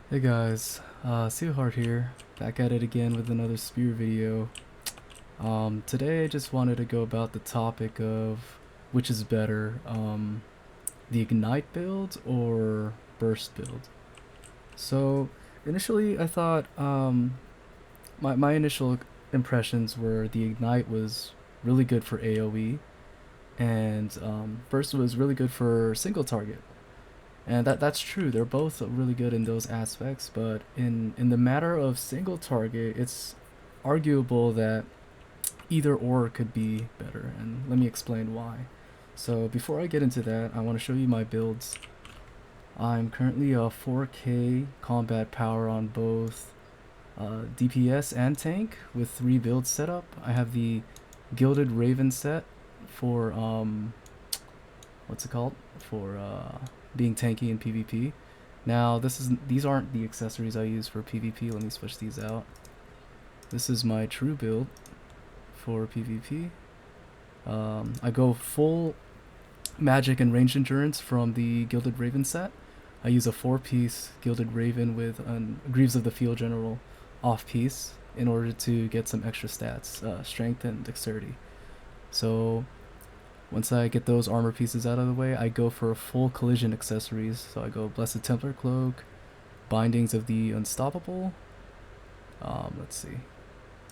Hey guys, Cielhart here, back at it again with another spear video. Today I just wanted to go about the topic of which is better, the Ignite build or Burst build. So initially I thought, my initial impressions were the Ignite was really good for AoE, and Burst was really good for single target. And that's true. They're both really good in those aspects, but in the matter of single target, it's arguable that either or could be better, and let me explain why. So before I get into that, I want to show you my builds. I'm currently a 4K combat power on both DPS and tank with 3 builds set up. I have the Gilded Raven set for what's it called, for being tanky in PvP. Now these aren't the accessories I use for PvP. Let me switch these out. This is my true build for PvP. I go full magic and range endurance from the Gilded Raven set. I use a 4-piece Gilded Raven with Greaves of the Field General off piece in order to get some extra stats, strength and dexterity. So once I get those armor pieces out of the way, I go for full collision accessories. So I go Blessed Templar Cloak, Bindings of the Unstoppable, let's see,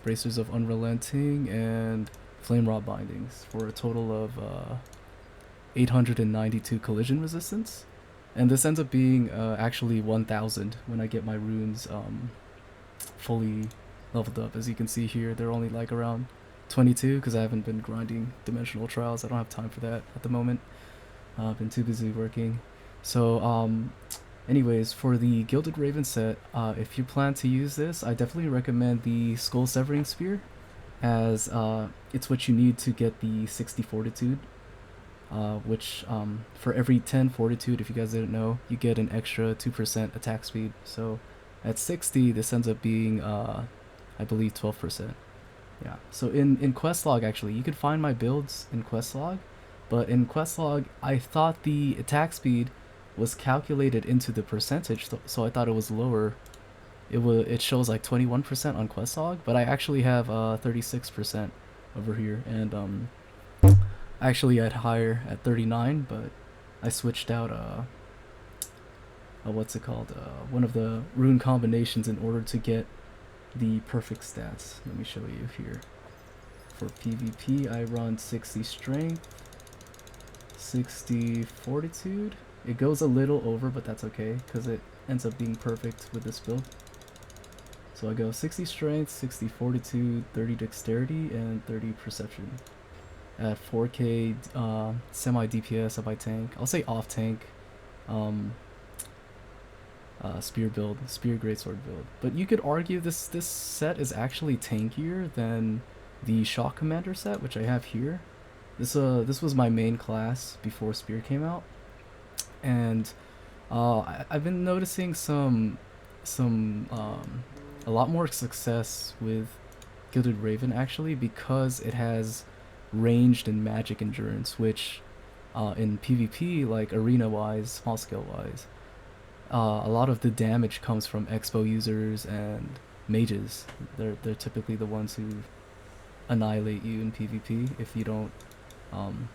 Bracers of Unrelenting, and Flame Rod Bindings for a total of 892 collision resistance. And this ends up being actually 1000 when I get my runes fully leveled up. As you can see here, they're only like around 22 because I haven't been grinding dimensional trials. I don't have time for that at the moment. I've been too busy working. So anyways, for the Gilded Raven set, if you plan to use this, I definitely recommend the Skull Severing Spear, as it's what you need to get the 60 Fortitude, which for every 10 Fortitude, if you guys didn't know, you get an extra 2% attack speed. So at 60, this ends up being, I believe, 12%. Yeah, so in Questlog, actually, you can find my builds in Questlog, but in Questlog, I thought the attack speed was calculated into the percentage, so I thought it was lower. It shows like 21% on Questlog, but I actually have 36% over here, and actually at higher at 39, but I switched out what's it called, one of the rune combinations in order to get the perfect stats. Let me show you here. For PvP, I run 60 strength, 60 fortitude. It goes a little over, but that's okay because it ends up being perfect with this build. So I go 60 strength, 60 fortitude, 30 dexterity, and 30 perception at 4K semi DPS of my tank. I'll say off tank. Spear build, spear greatsword build. But you could argue this set is actually tankier than the shock commander set, which I have here. This was my main class before spear came out, and I've been noticing a lot more success with Gilded Raven actually, because it has ranged and magic endurance, which in PvP, like arena wise, small scale wise, a lot of the damage comes from expo users and mages. They're typically the ones who annihilate you in PvP if you don't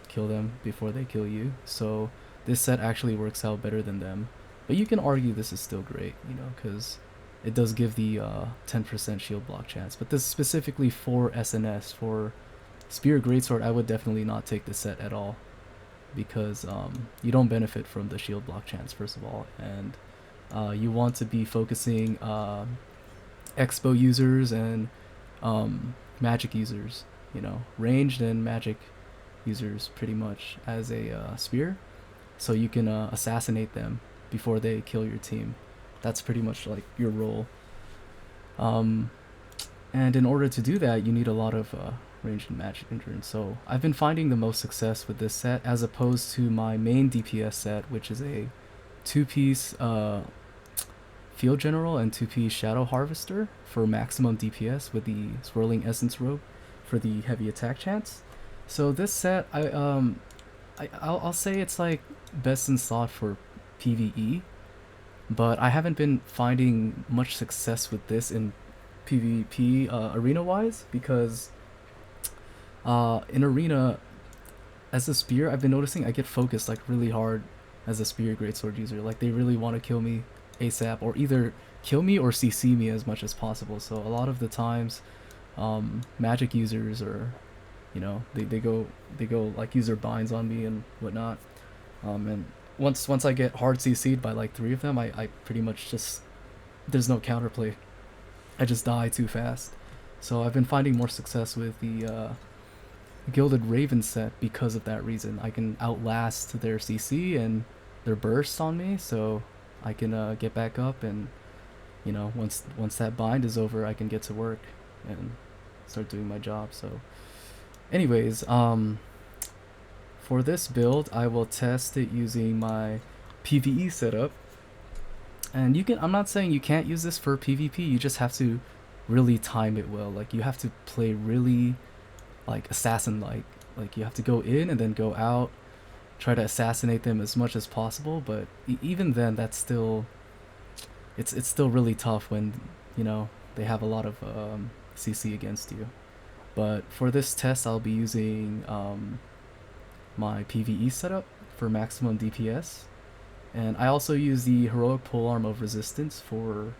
kill them before they kill you. So this set actually works out better than them. But you can argue this is still great, you know, because it does give the 10% shield block chance. But this specifically for SNS, for Spear Greatsword, I would definitely not take this set at all, because you don't benefit from the shield block chance, first of all, and you want to be focusing expo users and magic users, you know, ranged and magic users pretty much as a spear, so you can assassinate them before they kill your team. That's pretty much like your role. And in order to do that, you need a lot of ranged and magic endurance. So I've been finding the most success with this set as opposed to my main DPS set, which is a 2-piece Field General and 2-piece Shadow Harvester for maximum DPS with the Swirling Essence Robe for the heavy attack chance. So this set, I'll say it's like best in slot for PvE, but I haven't been finding much success with this in PvP arena wise, because in arena as a spear, I've been noticing I get focused like really hard as a spear greatsword user. Like they really want to kill me ASAP, or either kill me or CC me as much as possible. So a lot of the times, magic users, or they go like user binds on me and whatnot. And once I get hard CC'd by like 3 of them, I pretty much just, there's no counterplay. I just die too fast. So I've been finding more success with the Gilded Raven set because of that reason. I can outlast their CC and their burst on me, so I can get back up, and once that bind is over, I can get to work and start doing my job. So anyways, for this build, I will test it using my PvE setup. And I'm not saying you can't use this for PvP, you just have to really time it well. Like you have to play really like assassin like you have to go in and then go out, try to assassinate them as much as possible. But even then, that's still, it's still really tough when they have a lot of CC against you. But for this test, I'll be using my PvE setup for maximum DPS, and I also use the heroic polearm of resistance for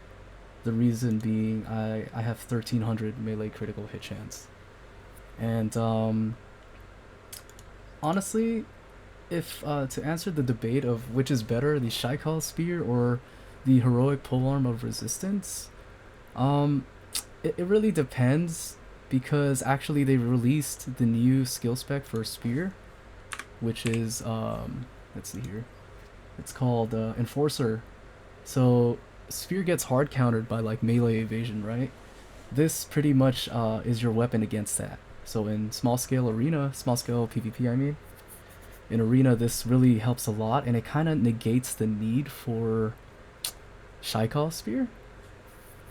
the reason being I have 1300 melee critical hit chance. And honestly, if to answer the debate of which is better, the Cielhart spear or the heroic polearm of resistance, it really depends, because actually they released the new skill spec for spear, which is let's see here, it's called Enforcer. So spear gets hard countered by like melee evasion, right? This pretty much is your weapon against that. So in small scale PvP, I mean, in arena, this really helps a lot, and it kind of negates the need for Cielhart spear.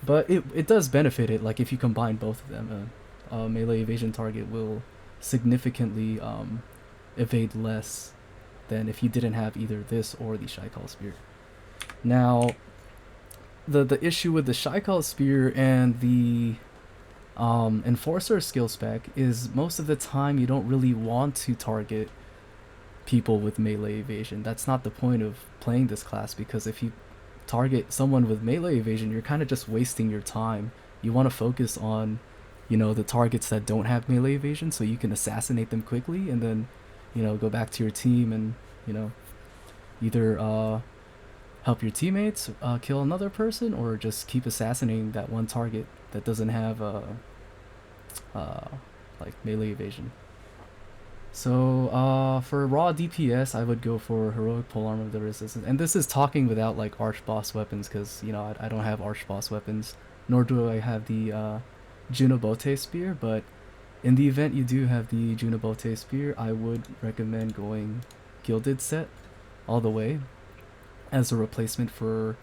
But it does benefit it, like if you combine both of them, a melee evasion target will significantly evade less than if you didn't have either this or the Cielhart spear. Now, the issue with the Cielhart spear and the Enforcer skill spec is most of the time you don't really want to target people with melee evasion. That's not the point of playing this class, because if you target someone with melee evasion, you're kind of just wasting your time. You want to focus on the targets that don't have melee evasion, so you can assassinate them quickly, and then go back to your team and either help your teammates kill another person, or just keep assassinating that one target that doesn't have like melee evasion. So for raw DPS, I would go for heroic polearm of the resistance, and this is talking without like arch boss weapons, because I don't have arch boss weapons, nor do I have the Junobote spear. But in the event you do have the Junobote spear, I would recommend going Gilded set all the way as a replacement for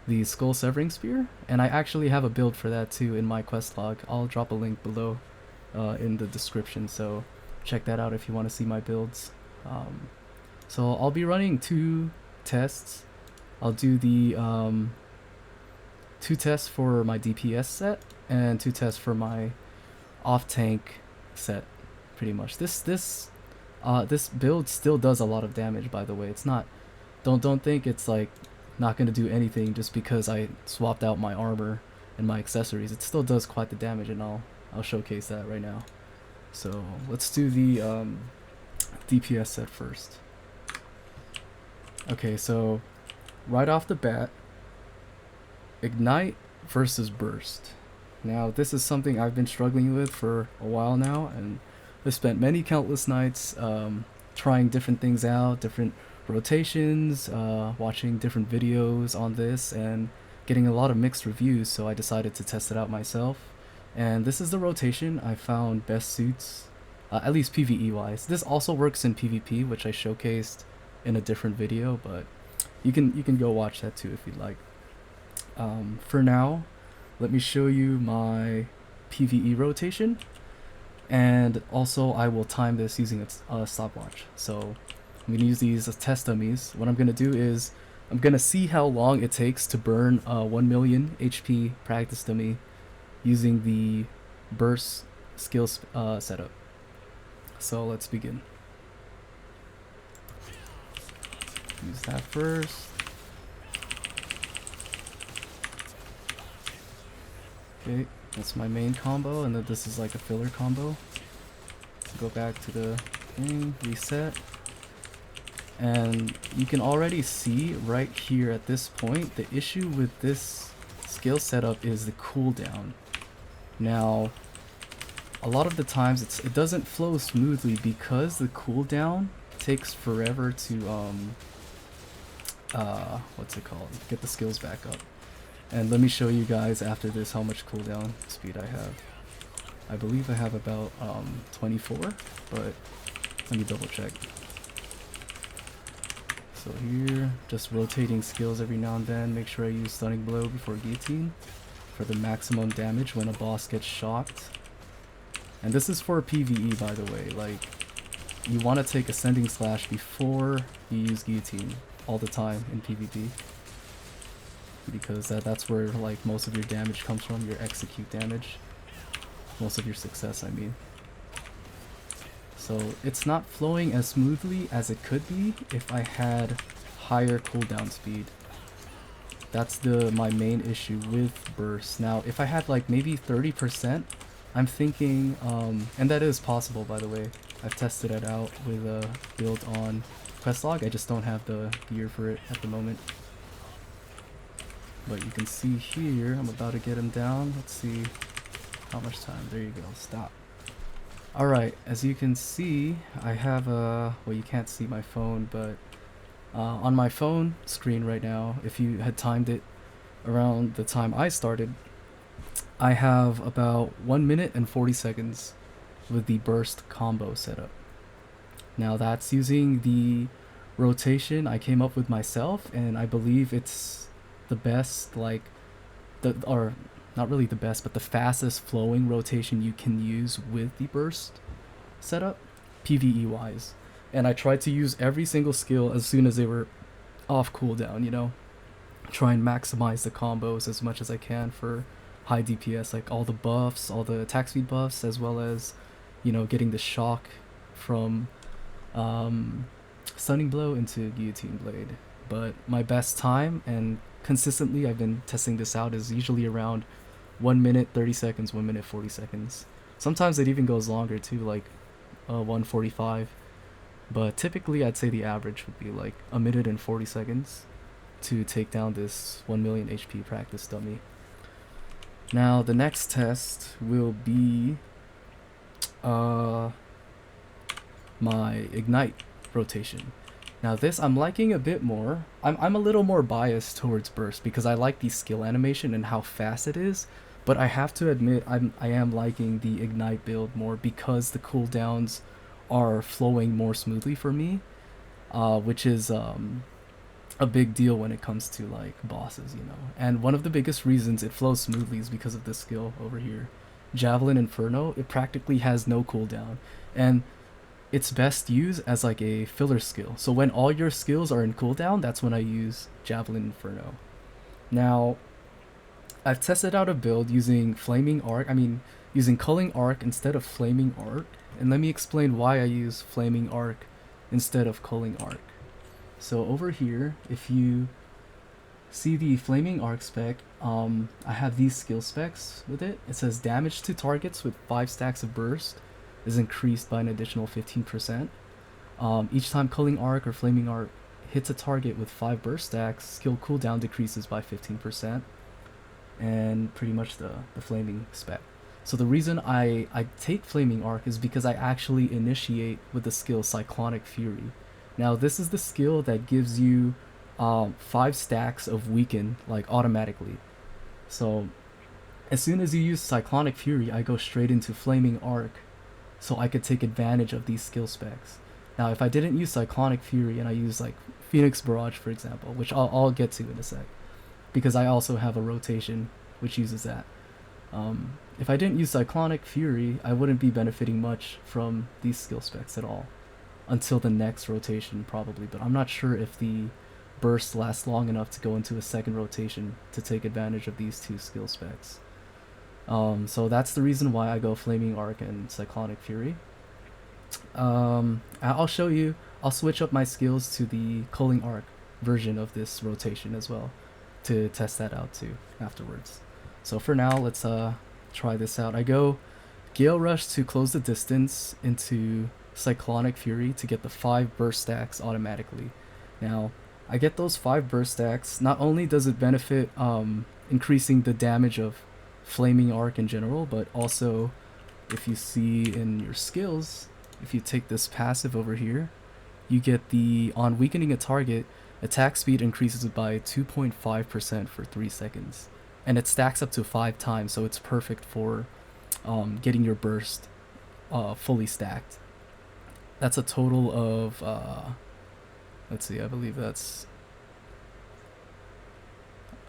the Skull Severing Spear. And I actually have a build for that too in my quest log. I'll drop a link below in the description, so check that out if you want to see my builds. So I'll be running 2 tests. I'll do the 2 tests for my DPS set and 2 tests for my off-tank set, pretty much. This build still does a lot of damage, by the way. It's not, don't think it's like not gonna do anything just because I swapped out my armor and my accessories. It still does quite the damage, and I'll showcase that right now. So let's do the DPS set first. Okay, so right off the bat, Ignite versus Burst. Now this is something I've been struggling with for a while now, and I've spent many countless nights trying different things out, different rotations, watching different videos on this, and getting a lot of mixed reviews, so I decided to test it out myself. And this is the rotation I found best suits, at least PvE wise. This also works in PvP, which I showcased in a different video, but you can go watch that too if you'd like. For now, let me show you my PvE rotation, and also I will time this using a stopwatch. So I'm going to use these as test dummies. What I'm going to do is I'm gonna see how long it takes to burn 1 million HP practice dummy using the burst skills setup. So let's begin. Use that first. Okay, that's my main combo, and then this is like a filler combo. Go back to the thing, reset. And you can already see right here at this point, the issue with this skill setup is the cooldown. Now, a lot of the times it doesn't flow smoothly because the cooldown takes forever to what's it called? Get the skills back up. And let me show you guys after this how much cooldown speed I have. I believe I have about 24, but let me double check. So here, just rotating skills every now and then. Make sure I use stunning blow before guillotine for the maximum damage when a boss gets shocked. And this is for PvE, by the way. Like, you want to take ascending slash before you use guillotine all the time in PvP, because that's where like most of your damage comes from, your execute damage, most of your success, I mean. So it's not flowing as smoothly as it could be if I had higher cooldown speed. That's my main issue with burst. Now if I had like maybe 30%, I'm thinking, and that is possible, by the way. I've tested it out with a build on Questlog. I just don't have the gear for it at the moment. But you can see here, I'm about to get him down. Let's see how much time. There you go, stop. Alright, as you can see, I have a, well, you can't see my phone, but on my phone screen right now, if you had timed it around the time I started, I have about 1 minute and 40 seconds with the burst combo setup. Now that's using the rotation I came up with myself, and I believe it's the best, like, or not really the best, but the fastest flowing rotation you can use with the burst setup, PvE wise. And I tried to use every single skill as soon as they were off cooldown, you know, try and maximize the combos as much as I can for high DPS, like all the buffs, all the attack speed buffs, as well as, you know, getting the shock from stunning blow into guillotine blade. But my best time, and consistently I've been testing this out, is usually around 1 minute 30 seconds, 1 minute 40 seconds. Sometimes it even goes longer too, like 1:45. But typically I'd say the average would be like 1 minute and 40 seconds to take down this 1 million HP practice dummy. Now the next test will be my ignite rotation. Now this I'm liking a bit more. I'm a little more biased towards burst because I like the skill animation and how fast it is, but I have to admit I am liking the ignite build more because the cooldowns are flowing more smoothly for me, which is a big deal when it comes to like bosses, you know. And one of the biggest reasons it flows smoothly is because of this skill over here, Javelin Inferno. It practically has no cooldown, and it's best used as like a filler skill. So when all your skills are in cooldown, that's when I use Javelin Inferno. Now, I've tested out a build using using Culling Arc instead of Flaming Arc, and let me explain why I use Flaming Arc instead of Culling Arc. So over here, if you see the Flaming Arc spec, I have these skill specs with it. It says damage to targets with 5 stacks of burst is increased by an additional 15%. Each time Culling Arc or Flaming Arc hits a target with 5 burst stacks, skill cooldown decreases by 15%, and pretty much the Flaming spec. So the reason I take Flaming Arc is because I actually initiate with the skill Cyclonic Fury. Now this is the skill that gives you 5 stacks of weaken, like, automatically. So as soon as you use Cyclonic Fury, I go straight into Flaming Arc, so I could take advantage of these skill specs. Now if I didn't use Cyclonic Fury and I use like Phoenix Barrage, for example, which I'll get to in a sec, because I also have a rotation which uses that. If I didn't use Cyclonic Fury, I wouldn't be benefiting much from these skill specs at all until the next rotation probably, but I'm not sure if the burst lasts long enough to go into a second rotation to take advantage of these two skill specs. So that's the reason why I go Flaming Arc and Cyclonic Fury. I'll show you. I'll switch up my skills to the Culling Arc version of this rotation as well to test that out too afterwards. So for now, let's try this out. I go Gale Rush to close the distance into Cyclonic Fury to get the 5 burst stacks automatically. Now, I get those 5 burst stacks. Not only does it benefit increasing the damage of Flaming Arc in general, but also if you see in your skills, if you take this passive over here, you get the on weakening a target, attack speed increases by 2.5% for 3 seconds. And it stacks up to 5 times, so it's perfect for getting your burst fully stacked. That's a total of, let's see, I believe that's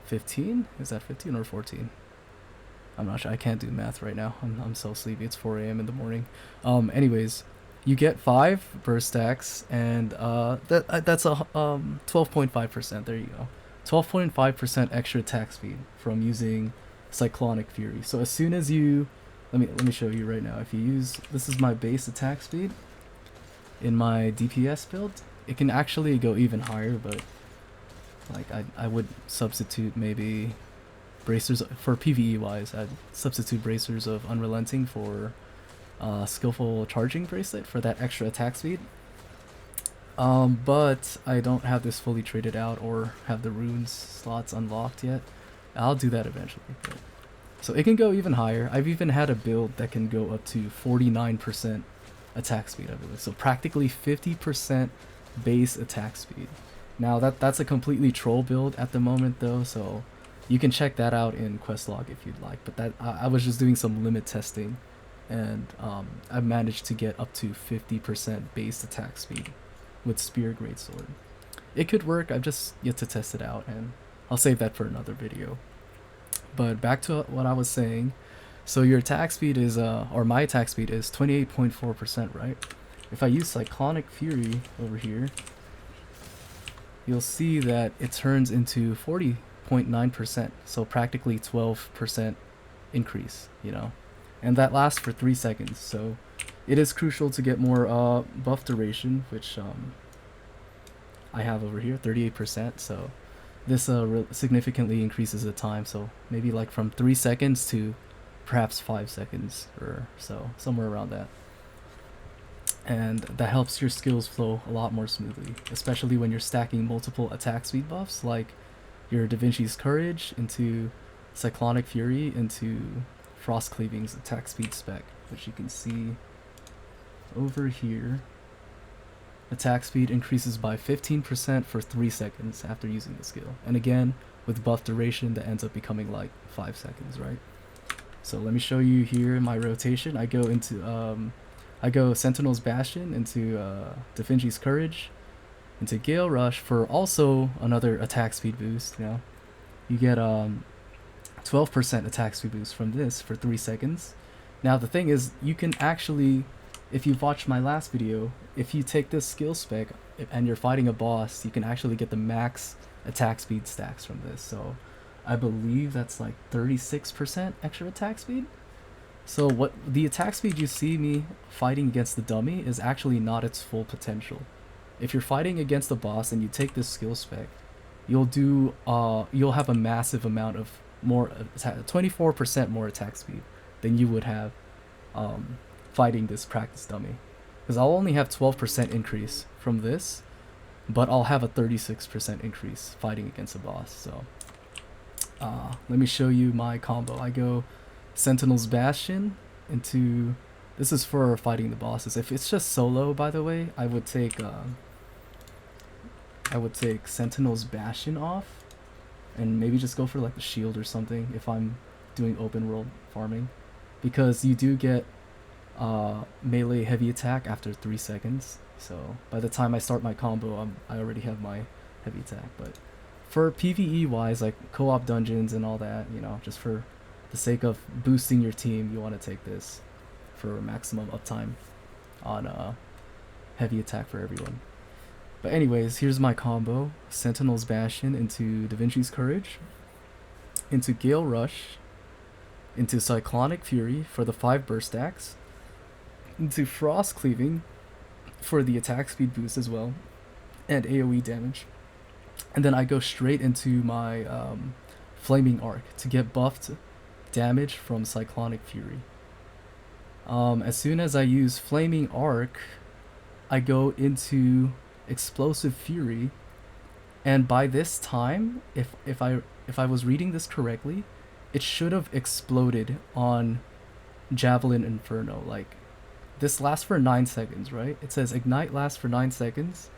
15? Is that 15 or 14? I'm not sure. I can't do math right now. I'm so sleepy. It's 4 a.m. in the morning. Anyways, you get 5 burst stacks, and that's a 12.5%. There you go. 12.5% extra attack speed from using Cyclonic Fury. So as soon as you, let me show you right now. If you use, this is my base attack speed in my DPS build. It can actually go even higher, but like I would substitute maybe bracers for PvE wise. I'd substitute bracers of Unrelenting for skillful charging bracelet for that extra attack speed. But I don't have this fully traded out or have the runes slots unlocked yet. I'll do that eventually. But, so it can go even higher. I've even had a build that can go up to 49% attack speed, I believe. So practically 50% base attack speed. Now that's a completely troll build at the moment though, so you can check that out in Questlog if you'd like. But that I was just doing some limit testing, and I managed to get up to 50% base attack speed with Spear Greatsword. It could work. I've just yet to test it out, and I'll save that for another video. But back to what I was saying. So your attack speed is, or my attack speed is 28.4%, right? If I use Cyclonic Fury over here, you'll see that it turns into 40.9%, so practically 12% increase, you know, and that lasts for 3 seconds. So it is crucial to get more buff duration, which I have over here, 38%. So this significantly increases the time, so maybe like from 3 seconds to perhaps 5 seconds or so, somewhere around that. And that helps your skills flow a lot more smoothly, especially when you're stacking multiple attack speed buffs, like your Da Vinci's Courage into Cyclonic Fury into Frost Cleaving's attack speed spec, which you can see over here. Attack speed increases by 15% for 3 seconds after using the skill. And again, with buff duration, that ends up becoming like 5 seconds, right? So let me show you here in my rotation. I go into I go Sentinel's Bastion into Da Vinci's Courage into Gale Rush for also another attack speed boost. You know, you get 12% attack speed boost from this for 3 seconds. Now the thing is, you can actually, if you've watched my last video, if you take this skill spec and you're fighting a boss, you can actually get the max attack speed stacks from this. So I believe that's like 36% extra attack speed. So what the attack speed you see me fighting against the dummy is actually not its full potential. If you're fighting against the boss and you take this skill spec, you'll have a massive amount of more 24% more attack speed than you would have fighting this practice dummy. Because I'll only have 12% increase from this, but I'll have a 36% increase fighting against a boss. So let me show you my combo. I go Sentinel's Bastion into, this is for fighting the bosses. If it's just solo, by the way, I would take Sentinel's Bastion off and maybe just go for like the shield or something if I'm doing open world farming, because you do get melee heavy attack after 3 seconds. So by the time I start my combo, I already have my heavy attack. But for PvE wise, like co-op dungeons and all that, you know, just for the sake of boosting your team, you want to take this for maximum uptime on heavy attack for everyone. But anyways, here's my combo. Sentinel's Bastion into Da Vinci's Courage, into Gale Rush, into Cyclonic Fury for the 5 burst stacks, into Frost Cleaving for the attack speed boost as well, and AoE damage. And then I go straight into my Flaming Arc to get buffed damage from Cyclonic Fury. As soon as I use Flaming Arc, I go into Explosive Fury, and by this time, if I was reading this correctly, it should have exploded on Javelin Inferno. Like, this lasts for 9 seconds, right? It says Ignite lasts for 9 seconds.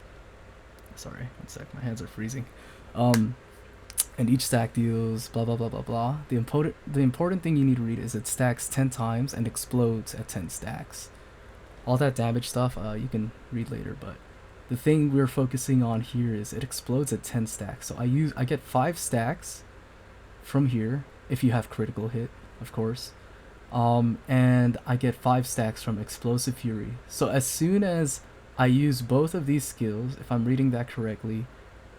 Sorry, 1 sec, my hands are freezing. And each stack deals blah blah blah blah blah. The important thing you need to read is it stacks 10 times and explodes at 10 stacks. All that damage stuff you can read later, but the thing we're focusing on here is it explodes at 10 stacks. So I get 5 stacks from here if you have critical hit, of course. And I get 5 stacks from Explosive Fury. So as soon as I use both of these skills, if I'm reading that correctly,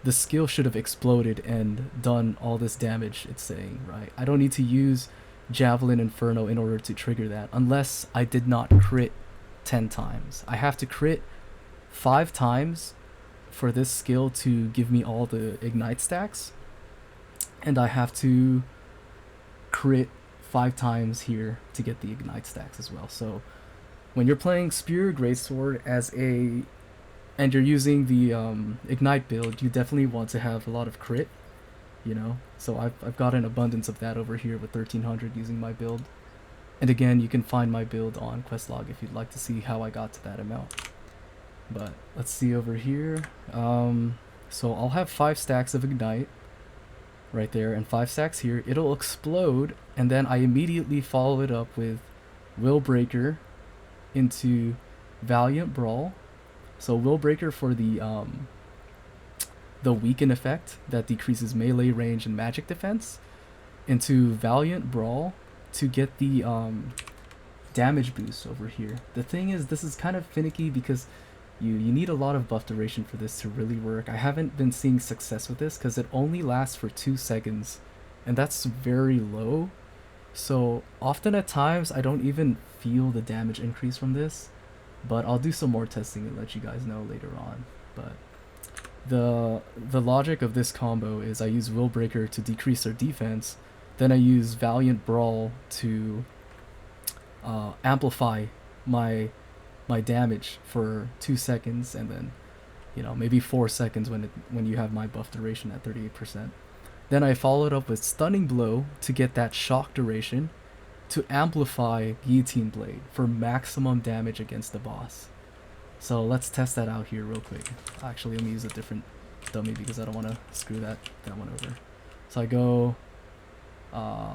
the skill should have exploded and done all this damage it's saying, right? I don't need to use Javelin Inferno in order to trigger that, unless I did not crit 10 times. I have to crit 5 times for this skill to give me all the Ignite stacks, and I have to crit 5 times here to get the Ignite stacks as well. So when you're playing Spear Greatsword and you're using the Ignite build, you definitely want to have a lot of crit, you know. So I've got an abundance of that over here with 1300 using my build. And again, you can find my build on Questlog if you'd like to see how I got to that amount. But let's see over here. So I'll have 5 stacks of Ignite right there and 5 stacks here. It'll explode, and then I immediately follow it up with Will Breaker into Valiant Brawl. So Will Breaker for the weaken effect that decreases melee range and magic defense, into Valiant Brawl to get the damage boost over here. The thing is, this is kind of finicky because you need a lot of buff duration for this to really work. I haven't been seeing success with this because it only lasts for 2 seconds, and that's very low. So often at times I don't even feel the damage increase from this, but I'll do some more testing and let you guys know later on. But the logic of this combo is I use Will Breaker to decrease their defense, then I use Valiant Brawl to amplify my damage for 2 seconds, and then, you know, maybe 4 seconds when you have my buff duration at 38%. Then I followed up with Stunning Blow to get that shock duration to amplify Guillotine Blade for maximum damage against the boss. So let's test that out here real quick. Actually, let me use a different dummy because I don't want to screw that one over. So I go,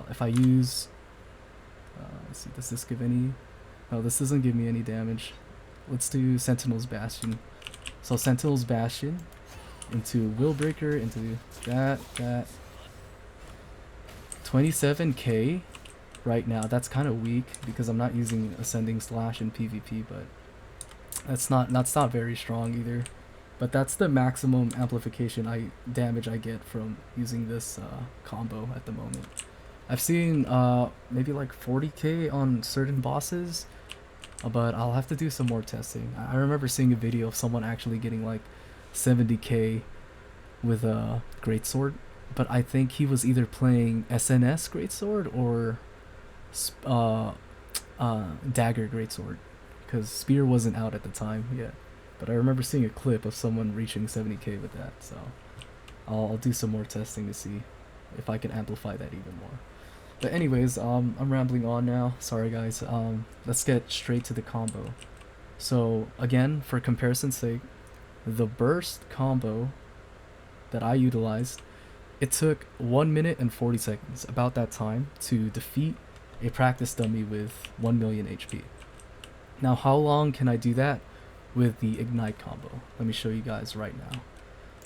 if I use, let's see, does this give any? No, this doesn't give me any damage. Let's do Sentinel's Bastion. So Sentinel's Bastion into Will Breaker, into that. 27k right now. That's kind of weak because I'm not using Ascending Slash in PvP, but that's not very strong either. But that's the maximum amplification damage I get from using this combo at the moment. I've seen maybe like 40k on certain bosses, but I'll have to do some more testing. I remember seeing a video of someone actually getting like 70k with a greatsword, but I think he was either playing SNS greatsword or dagger greatsword, because spear wasn't out at the time yet. But I remember seeing a clip of someone reaching 70k with that, so I'll do some more testing to see if I can amplify that even more. But anyways, I'm rambling on now. Sorry guys. Let's get straight to the combo. So again, for comparison's sake, the burst combo that I utilized, it took 1 minute and 40 seconds, about that time, to defeat a practice dummy with 1 million HP. Now, how long can I do that with the Ignite combo? Let me show you guys right now.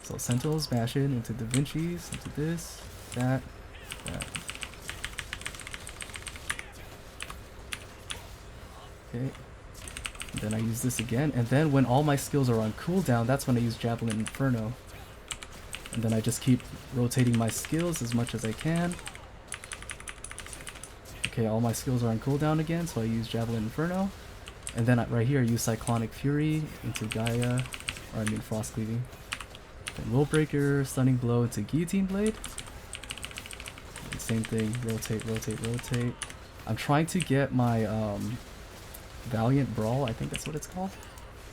So Sentinel's Bastion into Da Vinci's, into this, that. Okay. And then I use this again, and then when all my skills are on cooldown, that's when I use Javelin Inferno. And then I just keep rotating my skills as much as I can. Okay, all my skills are on cooldown again, so I use Javelin Inferno. And then right here I use Cyclonic Fury into Gaia, or I mean Frost Cleaving. Then Will Breaker, Stunning Blow into Guillotine Blade. And same thing, rotate, rotate, rotate. I'm trying to get my Valiant Brawl, I think that's what it's called,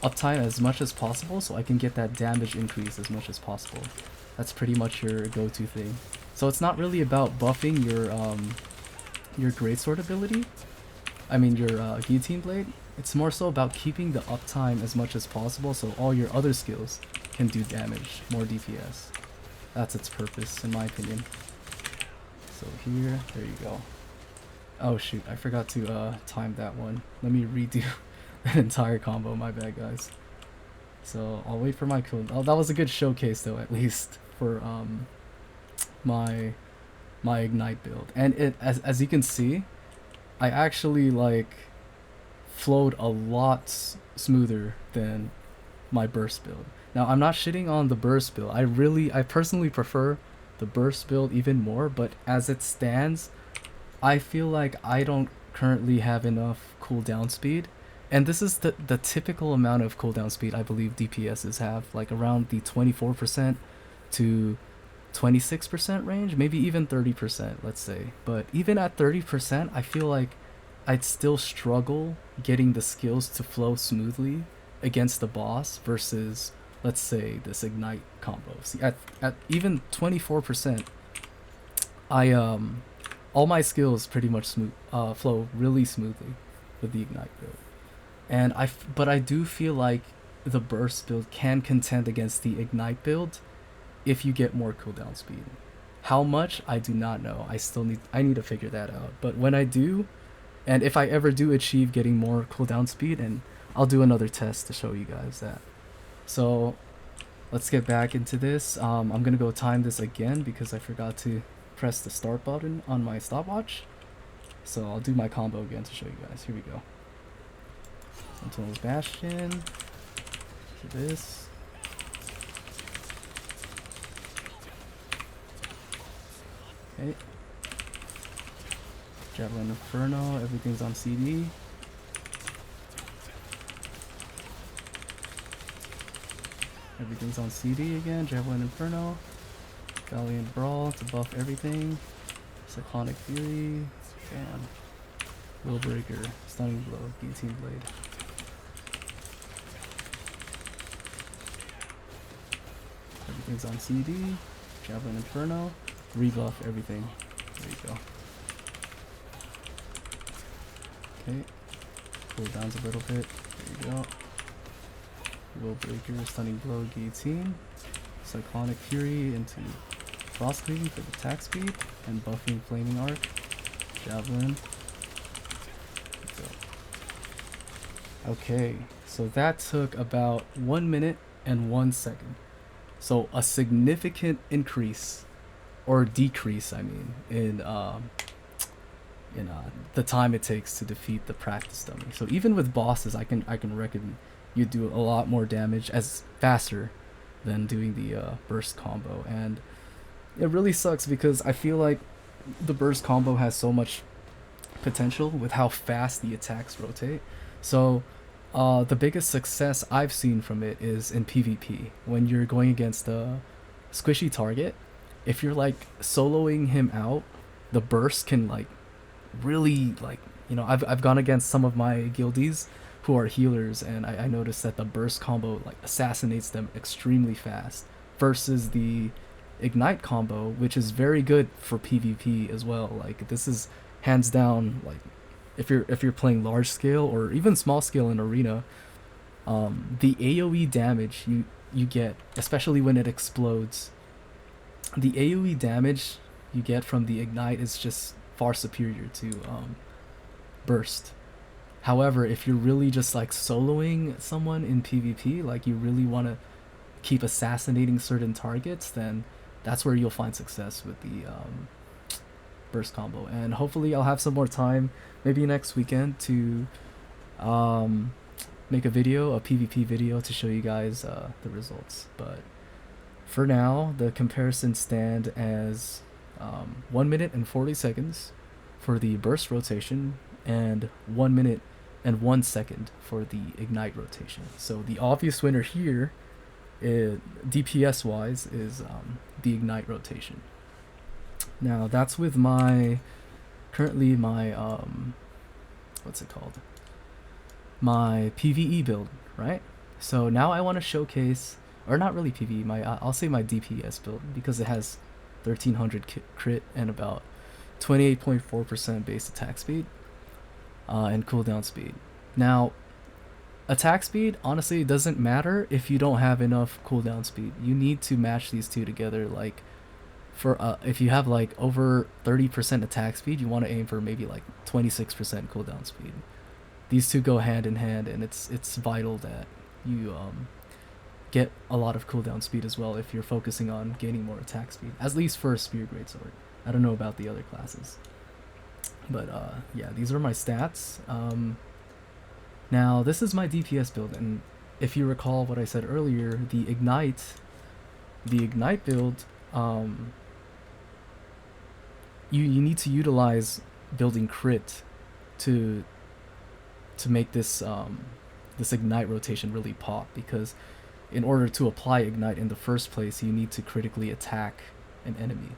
uptime as much as possible so I can get that damage increase as much as possible. That's pretty much your go-to thing. So it's not really about buffing your greatsword ability. I mean your Guillotine Blade. It's more so about keeping the uptime as much as possible so all your other skills can do damage, more DPS. That's its purpose in my opinion. So here, there you go. Oh shoot, I forgot to time that one. Let me redo that entire combo, my bad guys. So I'll wait for my cooldown. Oh, that was a good showcase though, at least for my ignite build. And it as you can see, I actually like flowed a lot smoother than my burst build. Now I'm not shitting on the burst build. I personally prefer the burst build even more, but as it stands, I feel like I don't currently have enough cooldown speed. And this is the typical amount of cooldown speed I believe DPSs have, like around the 24% to 26% range, maybe even 30%, let's say. But even at 30%, I feel like I'd still struggle getting the skills to flow smoothly against the boss versus, let's say, this ignite combo. See, at even 24%, all my skills pretty much flow really smoothly with the ignite build. And but I do feel like the burst build can contend against the ignite build if you get more cooldown speed. How much, I do not know. I need to figure that out. But when I do, and if I ever do achieve getting more cooldown speed, and I'll do another test to show you guys that. So let's get back into this. I'm gonna go time this again because I forgot to press the start button on my stopwatch. So I'll do my combo again to show you guys. Here we go. Sentinel's Bastion. To this. Okay. Javelin Inferno, everything's on CD. Everything's on CD again. Javelin Inferno. Valiant Brawl to buff everything. Cyclonic Fury. Bam. Will Breaker. Stunning Blow. Guillotine Blade. Everything's on CD. Javelin Inferno. Rebuff everything. There you go. Okay. Cool down a little bit. There you go. Will Breaker. Stunning Blow. Guillotine. Cyclonic Fury into Frost Cleaving for the attack speed, and buffing Flaming Arc, Javelin. Okay, so that took about 1 minute and 1 second. So a significant increase, or decrease, I mean, in the time it takes to defeat the practice dummy. So even with bosses, I can reckon you do a lot more damage as faster than doing the burst combo. And it really sucks because I feel like the burst combo has so much potential with how fast the attacks rotate. So the biggest success I've seen from it is in PvP. When you're going against a squishy target, if you're like soloing him out, the burst can like really like, you know, I've gone against some of my guildies who are healers, and I noticed that the burst combo like assassinates them extremely fast versus the ignite combo, which is very good for PvP as well. Like this is hands down, like if you're playing large scale or even small scale in arena, the AoE damage you get, especially when it explodes, the AoE damage you get from the ignite is just far superior to burst. However, if you're really just like soloing someone in PvP, like you really want to keep assassinating certain targets, then that's where you'll find success with the burst combo. And hopefully I'll have some more time, maybe next weekend, to make a video, a PvP video, to show you guys the results. But for now, the comparisons stand as 1 minute and 40 seconds for the burst rotation and 1 minute and 1 second for the ignite rotation. So the obvious winner here, DPS wise, is the ignite rotation. Now that's with currently my what's it called, my PvE build, right? So now I want to showcase, or not really PvE, I'll say my DPS build, because it has 1300 crit and about 28.4% base attack speed and cooldown speed. Now attack speed, honestly, it doesn't matter if you don't have enough cooldown speed. You need to match these two together. Like for if you have like over 30% attack speed, you want to aim for maybe like 26% cooldown speed. These two go hand in hand, and it's vital that you get a lot of cooldown speed as well if you're focusing on gaining more attack speed, at least for a spear greatsword. I don't know about the other classes, but yeah, these are my stats. Now this is my DPS build, and if you recall what I said earlier, the ignite build, you need to utilize building crit to make this this ignite rotation really pop, because in order to apply ignite in the first place, you need to critically attack an enemy.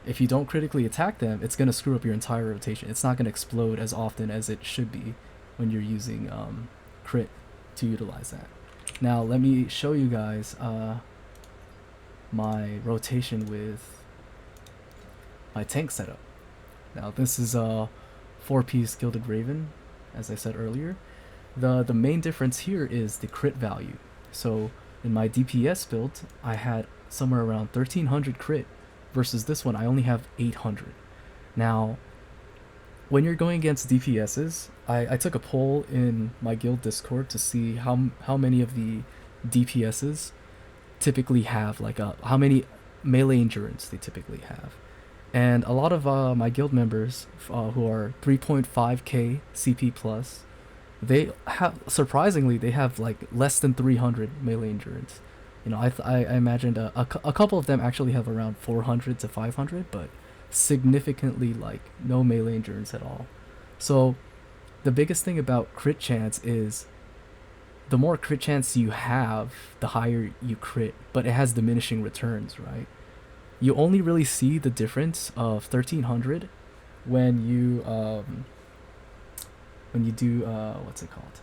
If you don't critically attack them, it's going to screw up your entire rotation. It's not going to explode as often as it should be when you're using crit to utilize that. Now let me show you guys my rotation with my tank setup. Now this is a 4-piece Gilded Raven, as I said earlier. The main difference here is the crit value. So in my DPS build, I had somewhere around 1300 crit, versus this one I only have 800. Now when you're going against DPSs, I took a poll in my guild Discord to see how many of the DPSs typically have, like how many melee endurance they typically have. And a lot of my guild members who are 3.5k CP plus, they have, surprisingly, they have like less than 300 melee endurance. You know, I imagined a couple of them actually have around 400 to 500, but significantly like no melee endurance at all. So the biggest thing about crit chance is the more crit chance you have, the higher you crit, but it has diminishing returns, right? You only really see the difference of 1300 when you do what's it called?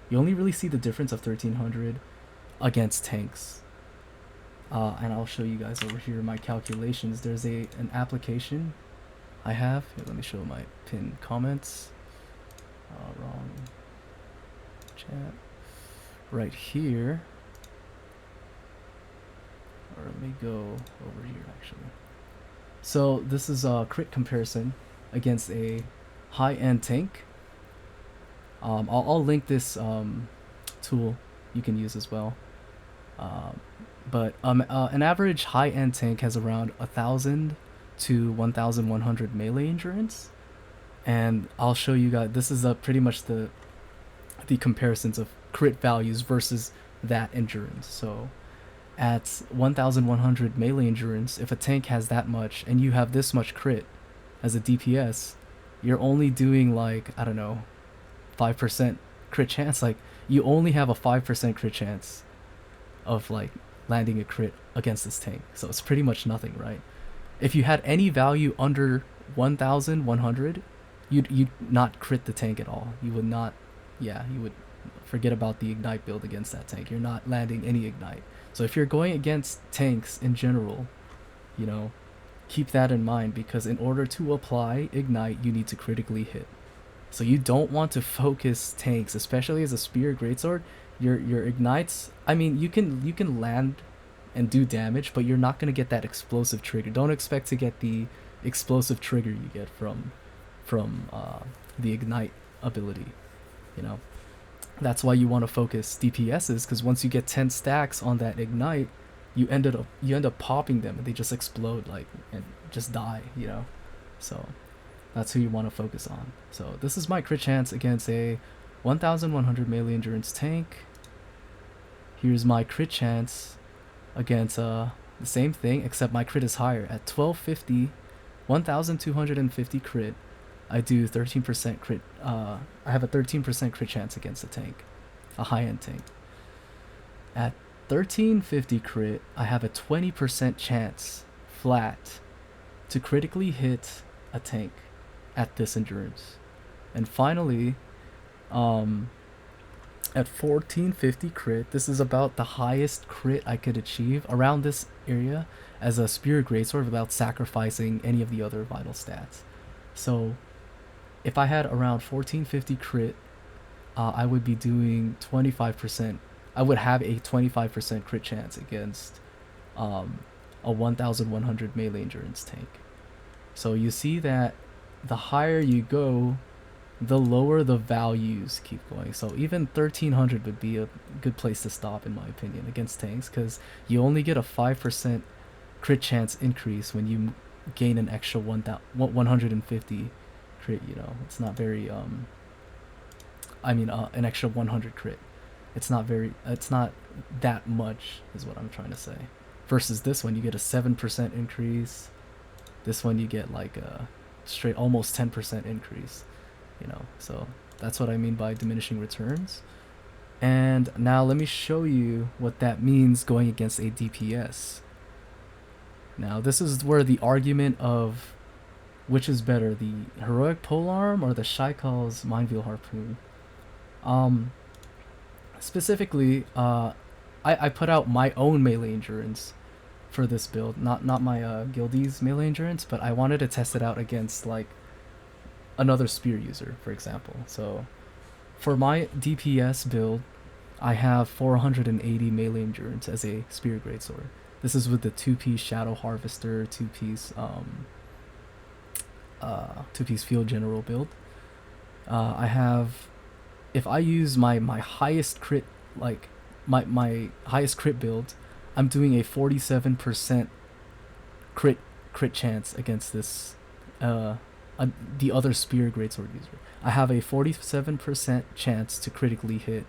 You only really see the difference of 1300 against tanks. And I'll show you guys over here my calculations. There's an application I have. Here, let me show my pinned comments. Wrong chat. Right here. Or let me go over here actually. So this is a crit comparison against a high-end tank. I'll link this tool you can use as well. But an average high-end tank has around 1000 to 1100 melee endurance, and I'll show you guys. This is pretty much the comparisons of crit values versus that endurance. So at 1100 melee endurance, if a tank has that much and you have this much crit as a DPS, you're only doing like, I don't know, 5% crit chance. Like, you only have a 5% crit chance of like landing a crit against this tank. So it's pretty much nothing, right? If you had any value under 1100, you'd not crit the tank at all. You would not, yeah, you would forget about the ignite build against that tank. You're not landing any ignite. So if you're going against tanks in general, you know, keep that in mind, because in order to apply ignite, you need to critically hit. So you don't want to focus tanks, especially as a spear greatsword. Your ignites, I mean, you can land and do damage, but you're not going to get that explosive trigger. Don't expect to get the explosive trigger you get from the ignite ability, you know. That's why you want to focus DPSs, because once you get 10 stacks on that ignite, you end up popping them and they just explode, like, and just die, you know. So that's who you want to focus on. So this is my crit chance against a 1100 melee endurance tank. Here's my crit chance against the same thing, except my crit is higher at 1250, 1250 crit. I do 13% crit. I have a 13% crit chance against a tank, a high-end tank. At 1350 crit, I have a 20% chance flat to critically hit a tank at this endurance. And finally, at 1450 crit, this is about the highest crit I could achieve around this area as a spear greatsword without sacrificing any of the other vital stats. So if I had around 1450 crit, I would be doing 25%. I would have a 25% crit chance against a 1100 melee endurance tank. So you see that the higher you go, the lower the values keep going. So even 1300 would be a good place to stop, in my opinion, against tanks, because you only get a 5% crit chance increase when you gain an extra 150 crit. You know, it's not very an extra 100 crit. It's not that much, is what I'm trying to say. Versus this one, you get a 7% increase. This one you get like a straight almost 10% increase. You know, so that's what I mean by diminishing returns. And now let me show you what that means going against a DPS. Now this is where the argument of which is better, the heroic polearm or the Shaikal's Minefield Harpoon. Specifically, I put out my own melee endurance for this build, not my guildie's melee endurance, but I wanted to test it out against like another spear user, for example. So for my DPS build, I have 480 melee endurance as a spear greatsword. This is with the 2-piece Shadow Harvester, 2-piece Field General build. I have, if I use my highest crit, like my highest crit build, I'm doing a 47% crit chance against this the other spear greatsword user. I have a 47% chance to critically hit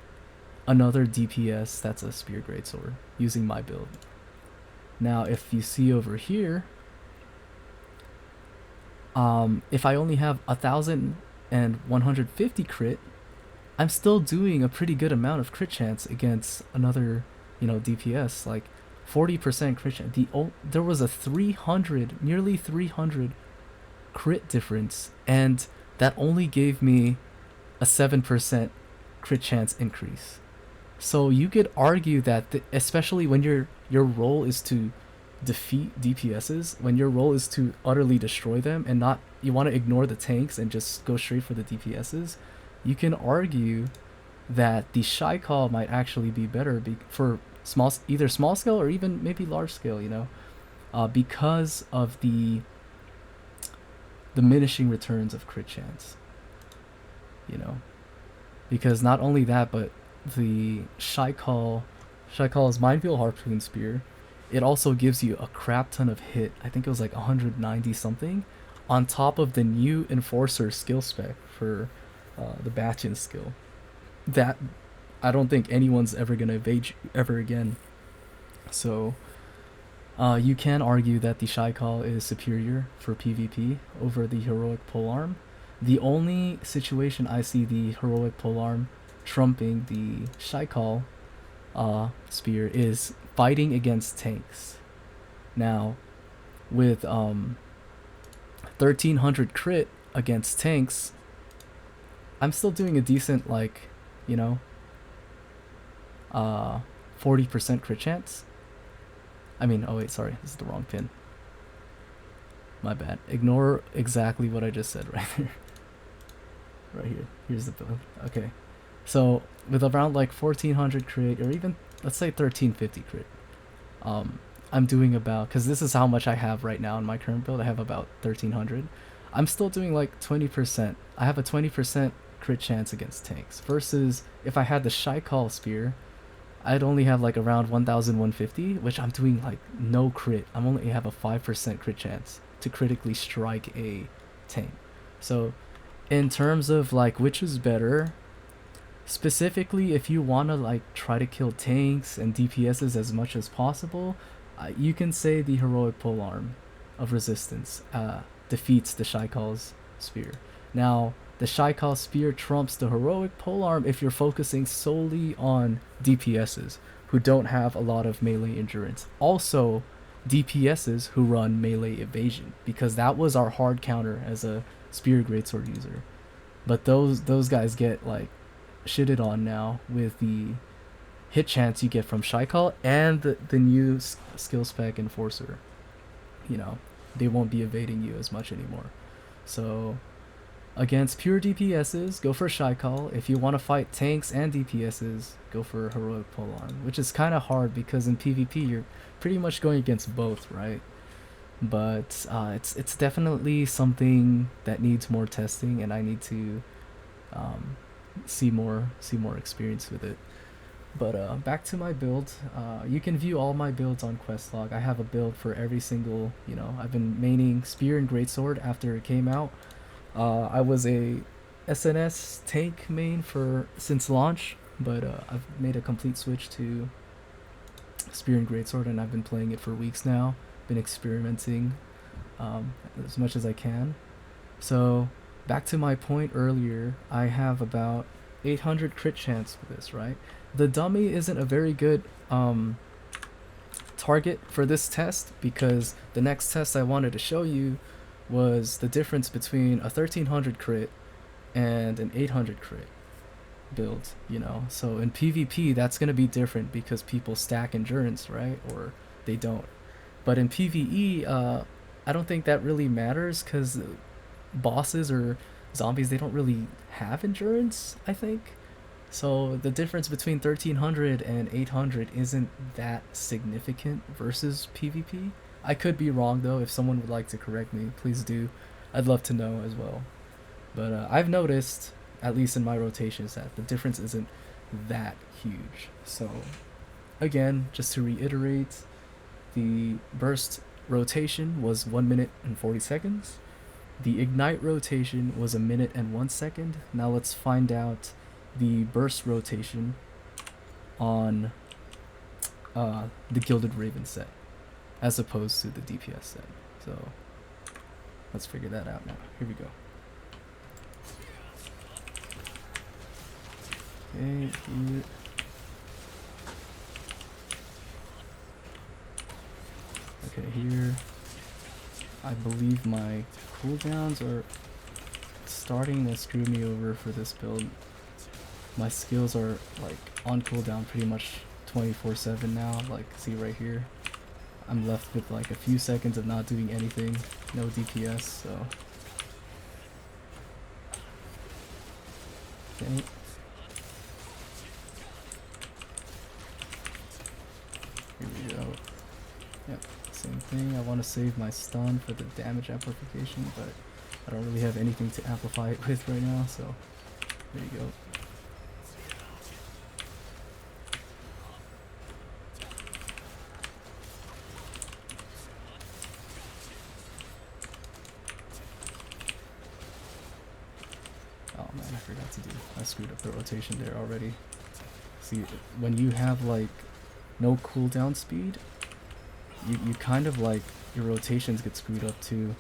another DPS that's a spear greatsword using my build. Now if you see over here, if I only have 1150 crit, I'm still doing a pretty good amount of crit chance against another, you know, DPS, like 40% crit chance. There was a nearly 300 crit difference, and that only gave me a 7% crit chance increase. So you could argue that especially when your role is to defeat DPSs, when your role is to utterly destroy them and not, you want to ignore the tanks and just go straight for the DPSs, you can argue that the Shaikal might actually be better for either small scale or even maybe large scale, you know, because of the diminishing returns of crit chance, you know, because not only that, but the Shaikal's Minefield Harpoon Spear, it also gives you a crap ton of hit. I think it was like 190 something on top of the new Enforcer skill spec for the Bastion skill that I don't think anyone's ever gonna evade ever again. So you can argue that the Shaikal is superior for PvP over the heroic polearm. The only situation I see the heroic polearm trumping the Shaikal spear is fighting against tanks. Now with 1300 crit against tanks, I'm still doing a decent, like, you know, 40% crit chance. I mean, oh wait, sorry, this is the wrong pin. My bad. Ignore exactly what I just said right here. Right here. Here's the build. Okay. So with around like 1400 crit, or even let's say 1350 crit, I'm doing about, because this is how much I have right now in my current build, I have about 1300. I'm still doing like 20%. I have a 20% crit chance against tanks, versus if I had the Shaikal spear, I'd only have like around 1150, which I'm doing like no crit. I'm only have a 5% crit chance to critically strike a tank. So in terms of like which is better, Specifically, if you want to like try to kill tanks and DPSs as much as possible, you can say the heroic polearm of resistance defeats the Shaikal's spear. Now, the Shaikal's spear trumps the heroic polearm if you're focusing solely on DPSs who don't have a lot of melee endurance. Also, DPSs who run melee evasion, because that was our hard counter as a spear greatsword user. But those guys get like shitted on now with the hit chance you get from Shaikal and the new skill spec Enforcer. You know, they won't be evading you as much anymore. So against pure DPSs, go for Shaikal. If you want to fight tanks and DPSs, go for Heroic Polearm, which is kind of hard because in PvP you're pretty much going against both, right? But it's definitely something that needs more testing, and I need to see more experience with it. But back to my build. You can view all my builds on Questlog. I have a build for every single, I've been maining Spear and Greatsword after it came out. I was a SNS tank main since launch, but I've made a complete switch to Spear and Greatsword, and I've been playing it for weeks now. Been experimenting as much as I can. So back to my point earlier, I have about 800 crit chance for this, right? The dummy isn't a very good target for this test, because the next test I wanted to show you was the difference between a 1300 crit and an 800 crit build, So in PvP, that's going to be different because people stack endurance, right? Or they don't. But in PvE, I don't think that really matters, because bosses or zombies, they don't really have endurance, I think. So the difference between 1300 and 800 isn't that significant versus PvP. I could be wrong though. If someone would like to correct me, please do. I'd love to know as well. But I've noticed, at least in my rotations, that the difference isn't that huge. So again, just to reiterate, the burst rotation was 1 minute and 40 seconds. The ignite rotation was 1 minute and 1 second. Now let's find out the burst rotation on the Gilded Raven set, as opposed to the DPS set. So let's figure that out now. Here we go. Okay, here. Okay, here. I believe my cooldowns are starting to screw me over for this build. My skills are like on cooldown pretty much 24/7 now. Like, see right here, I'm left with like a few seconds of not doing anything, no DPS. So okay. Here we go. Yep, same thing. I want to save my stun for the damage amplification, but I don't really have anything to amplify it with right now, so there you go. Oh man, I forgot to do. I screwed up the rotation there already. See, when you have like no cooldown speed, you kind of like, your rotations get screwed up too,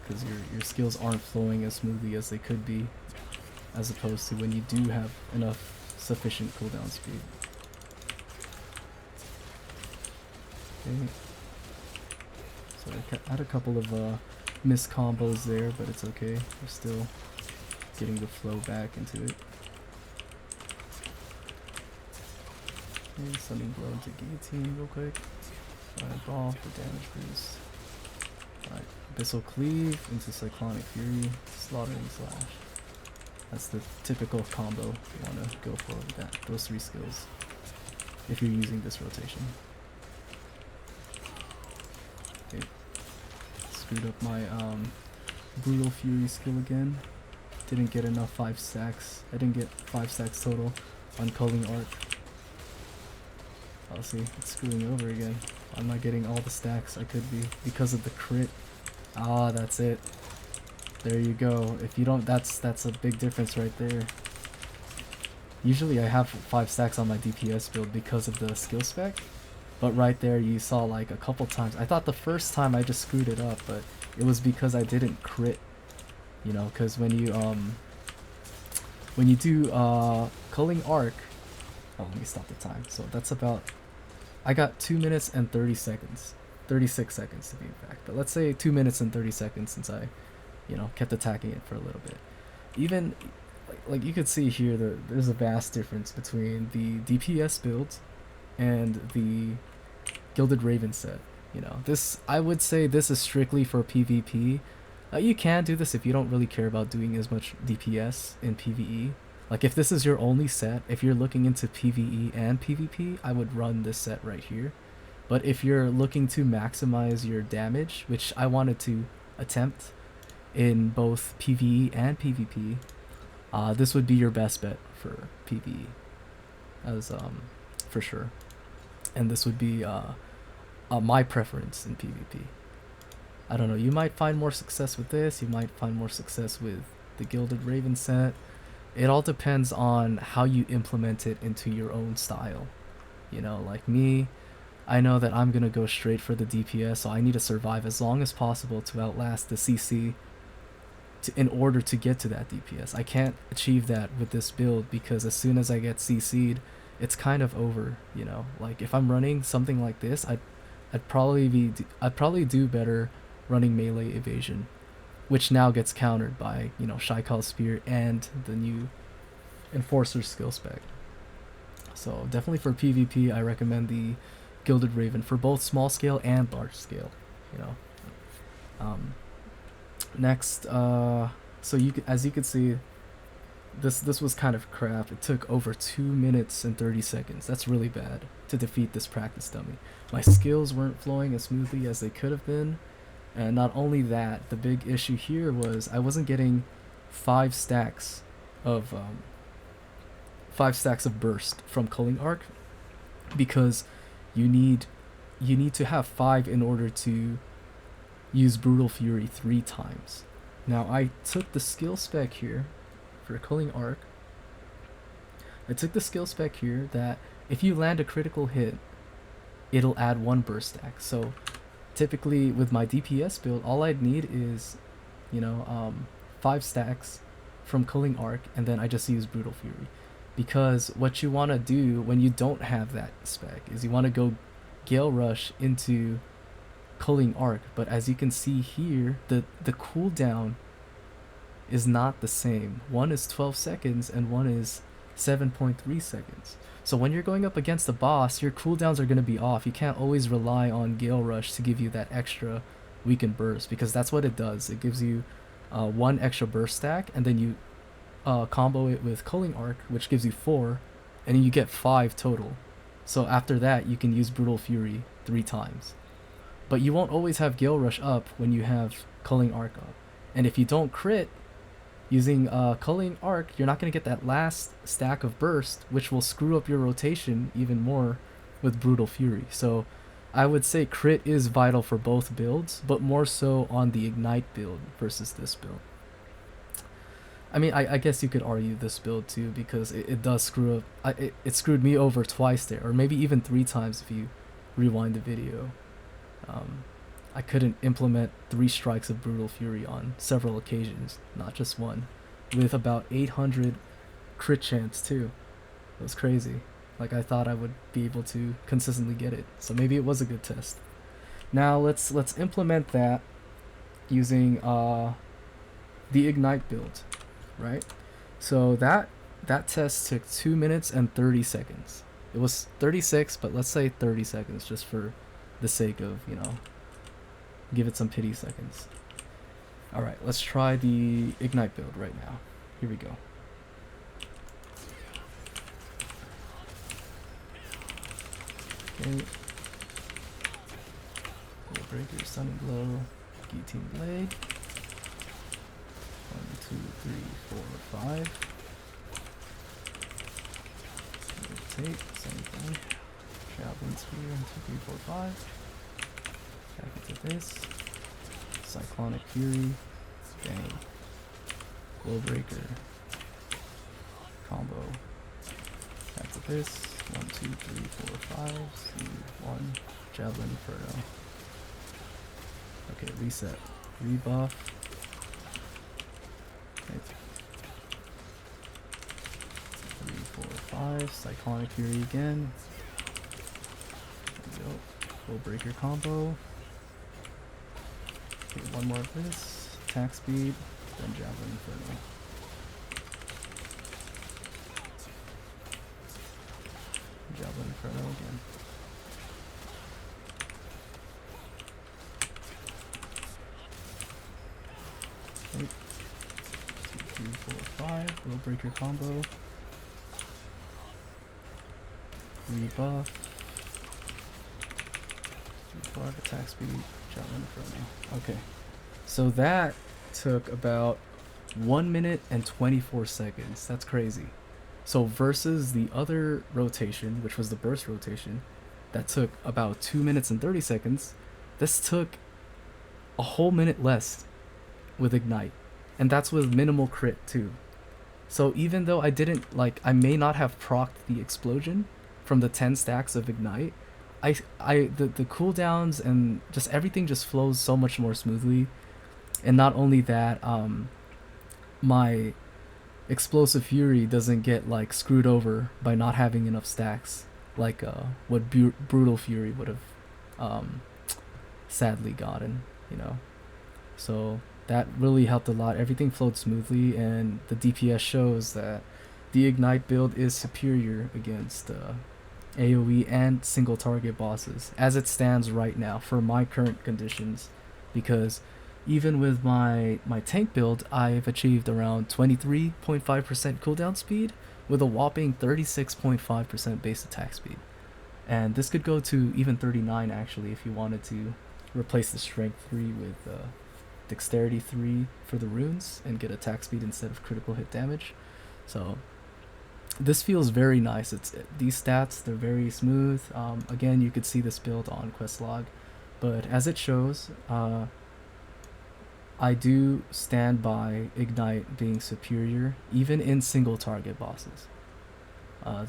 because your skills aren't flowing as smoothly as they could be, as opposed to when you do have enough sufficient cooldown speed. Okay. So I had a couple of missed combos there, but it's okay. We're still getting the flow back into it. Okay, Sunning Blow into Guillotine real quick. Fireball for damage boost. Alright, Abyssal Cleave into Cyclonic Fury, Slaughtering Slash. That's the typical combo you want to go for with that. Those 3 skills, if you're using this rotation. Okay. Screwed up my Brutal Fury skill again. Didn't get enough 5 stacks. I didn't get 5 stacks total on Culling Arc. Oh, see, it's screwing over again. I'm not getting all the stacks I could be because of the crit. Ah, that's it. There you go. If you don't, that's a big difference right there. Usually I have 5 stacks on my DPS build because of the skill spec, but right there you saw like a couple times. I thought the first time I just screwed it up, but it was because I didn't crit, you know, because when you do culling arc, oh, let me stop the time. So that's about, I got 2 minutes and 30 seconds, 36 seconds to be exact, but let's say 2 minutes and 30 seconds since I, you know, kept attacking it for a little bit. Even like you could see here, there's a vast difference between the DPS build and the Gilded Raven set. You know, this, I would say this is strictly for PvP. You can do this if you don't really care about doing as much DPS in PvE. Like if this is your only set, if you're looking into PvE and PvP, I would run this set right here. But if you're looking to maximize your damage, which I wanted to attempt in both PvE and PvP, this would be your best bet for PvE, as for sure. And this would be my preference in PvP. I don't know, you might find more success with this, you might find more success with the Gilded Raven set. It all depends on how you implement it into your own style. You know, like me, I know that I'm gonna go straight for the DPS, so I need to survive as long as possible to outlast the CC in order to get to that DPS. I can't achieve that with this build because as soon as I get CC'd, it's kind of over, you know. Like if I'm running something like this, I'd probably do better running melee evasion, which now gets countered by, you know, Shaikal Spear and the new Enforcer skill spec. So definitely for PvP, I recommend the Gilded Raven for both small scale and large scale, you know. Next, so as you can see, this was kind of crap. It took over 2 minutes and 30 seconds. That's really bad to defeat this practice dummy. My skills weren't flowing as smoothly as they could have been. And not only that, the big issue here was I wasn't getting 5 stacks of burst from culling arc, because you need to have 5 in order to use Brutal Fury 3 times. Now I took the skill spec here for culling arc. I took the skill spec here that if you land a critical hit, it'll add 1 burst stack. So typically with my DPS build, all I'd need is, you know, 5 stacks from culling arc, and then I just use Brutal Fury. Because what you want to do when you don't have that spec is you want to go Gale Rush into culling arc, but as you can see here, the cooldown is not the same. One is 12 seconds and one is 7.3 seconds. So when you're going up against the boss, your cooldowns are going to be off. You can't always rely on Gale Rush to give you that extra weaken burst, because that's what it does. It gives you 1 extra burst stack, and then you combo it with culling arc, which gives you 4, and then you get 5 total. So after that, you can use Brutal Fury 3 times. But you won't always have Gale Rush up when you have culling arc up. And if you don't crit using culling arc, you're not going to get that last stack of burst, which will screw up your rotation even more with Brutal Fury. So I would say crit is vital for both builds, but more so on the Ignite build versus this build. I mean, I guess you could argue this build too, because it does screw up. It screwed me over twice there, or maybe even 3 times if you rewind the video. I couldn't implement 3 strikes of Brutal Fury on several occasions, not just one, with about 800 crit chance too. It was crazy. Like, I thought I would be able to consistently get it, so maybe it was a good test. Now let's implement that using the Ignite build, right? So that test took 2 minutes and 30 seconds. It was 36, but let's say 30 seconds just for the sake of, you know, give it some pity seconds. Alright, let's try the Ignite build right now. Here we go. Okay. Breaker, Stunning Blow, Guillotine Blade. 1, 2, 3, 4, 5. Rotate, same thing. Traveling Spear, 1, 2, 3, 4, 5. Back into this. Cyclonic Fury. Bang. Glow Breaker. Combo. Back to this. 1, 2, 3, 4, 5. C1. Javelin Inferno. Okay, reset. Rebuff. Okay. 3, 4, 5. Cyclonic Fury again. There we go. Full breaker combo. Okay, one more of this. Attack speed. Then Javelin Inferno. Javelin Inferno again. Okay. 2, 3, 4, 5. Will breaker combo. Rebuff. 3, 5. Attack speed. Javelin Inferno. Okay. So that took about 1 minute and 24 seconds. That's crazy. So versus the other rotation, which was the burst rotation, that took about 2 minutes and 30 seconds, this took a whole minute less with Ignite. And that's with minimal crit too. So even though I didn't, like, I may not have procced the explosion from the 10 stacks of Ignite, the cooldowns and just everything just flows so much more smoothly. And not only that, my Explosive Fury doesn't get like screwed over by not having enough stacks, like what Brutal Fury would have sadly gotten, you know. So that really helped a lot. Everything flowed smoothly, and the DPS shows that the Ignite build is superior against AoE and single target bosses as it stands right now for my current conditions, because even with my tank build, I've achieved around 23.5% cooldown speed with a whopping 36.5% base attack speed. And this could go to even 39 actually if you wanted to replace the strength 3 with dexterity 3 for the runes and get attack speed instead of critical hit damage. So this feels very nice. These stats, they're very smooth. Again, you could see this build on Questlog, but as it shows, I do stand by Ignite being superior, even in single target bosses,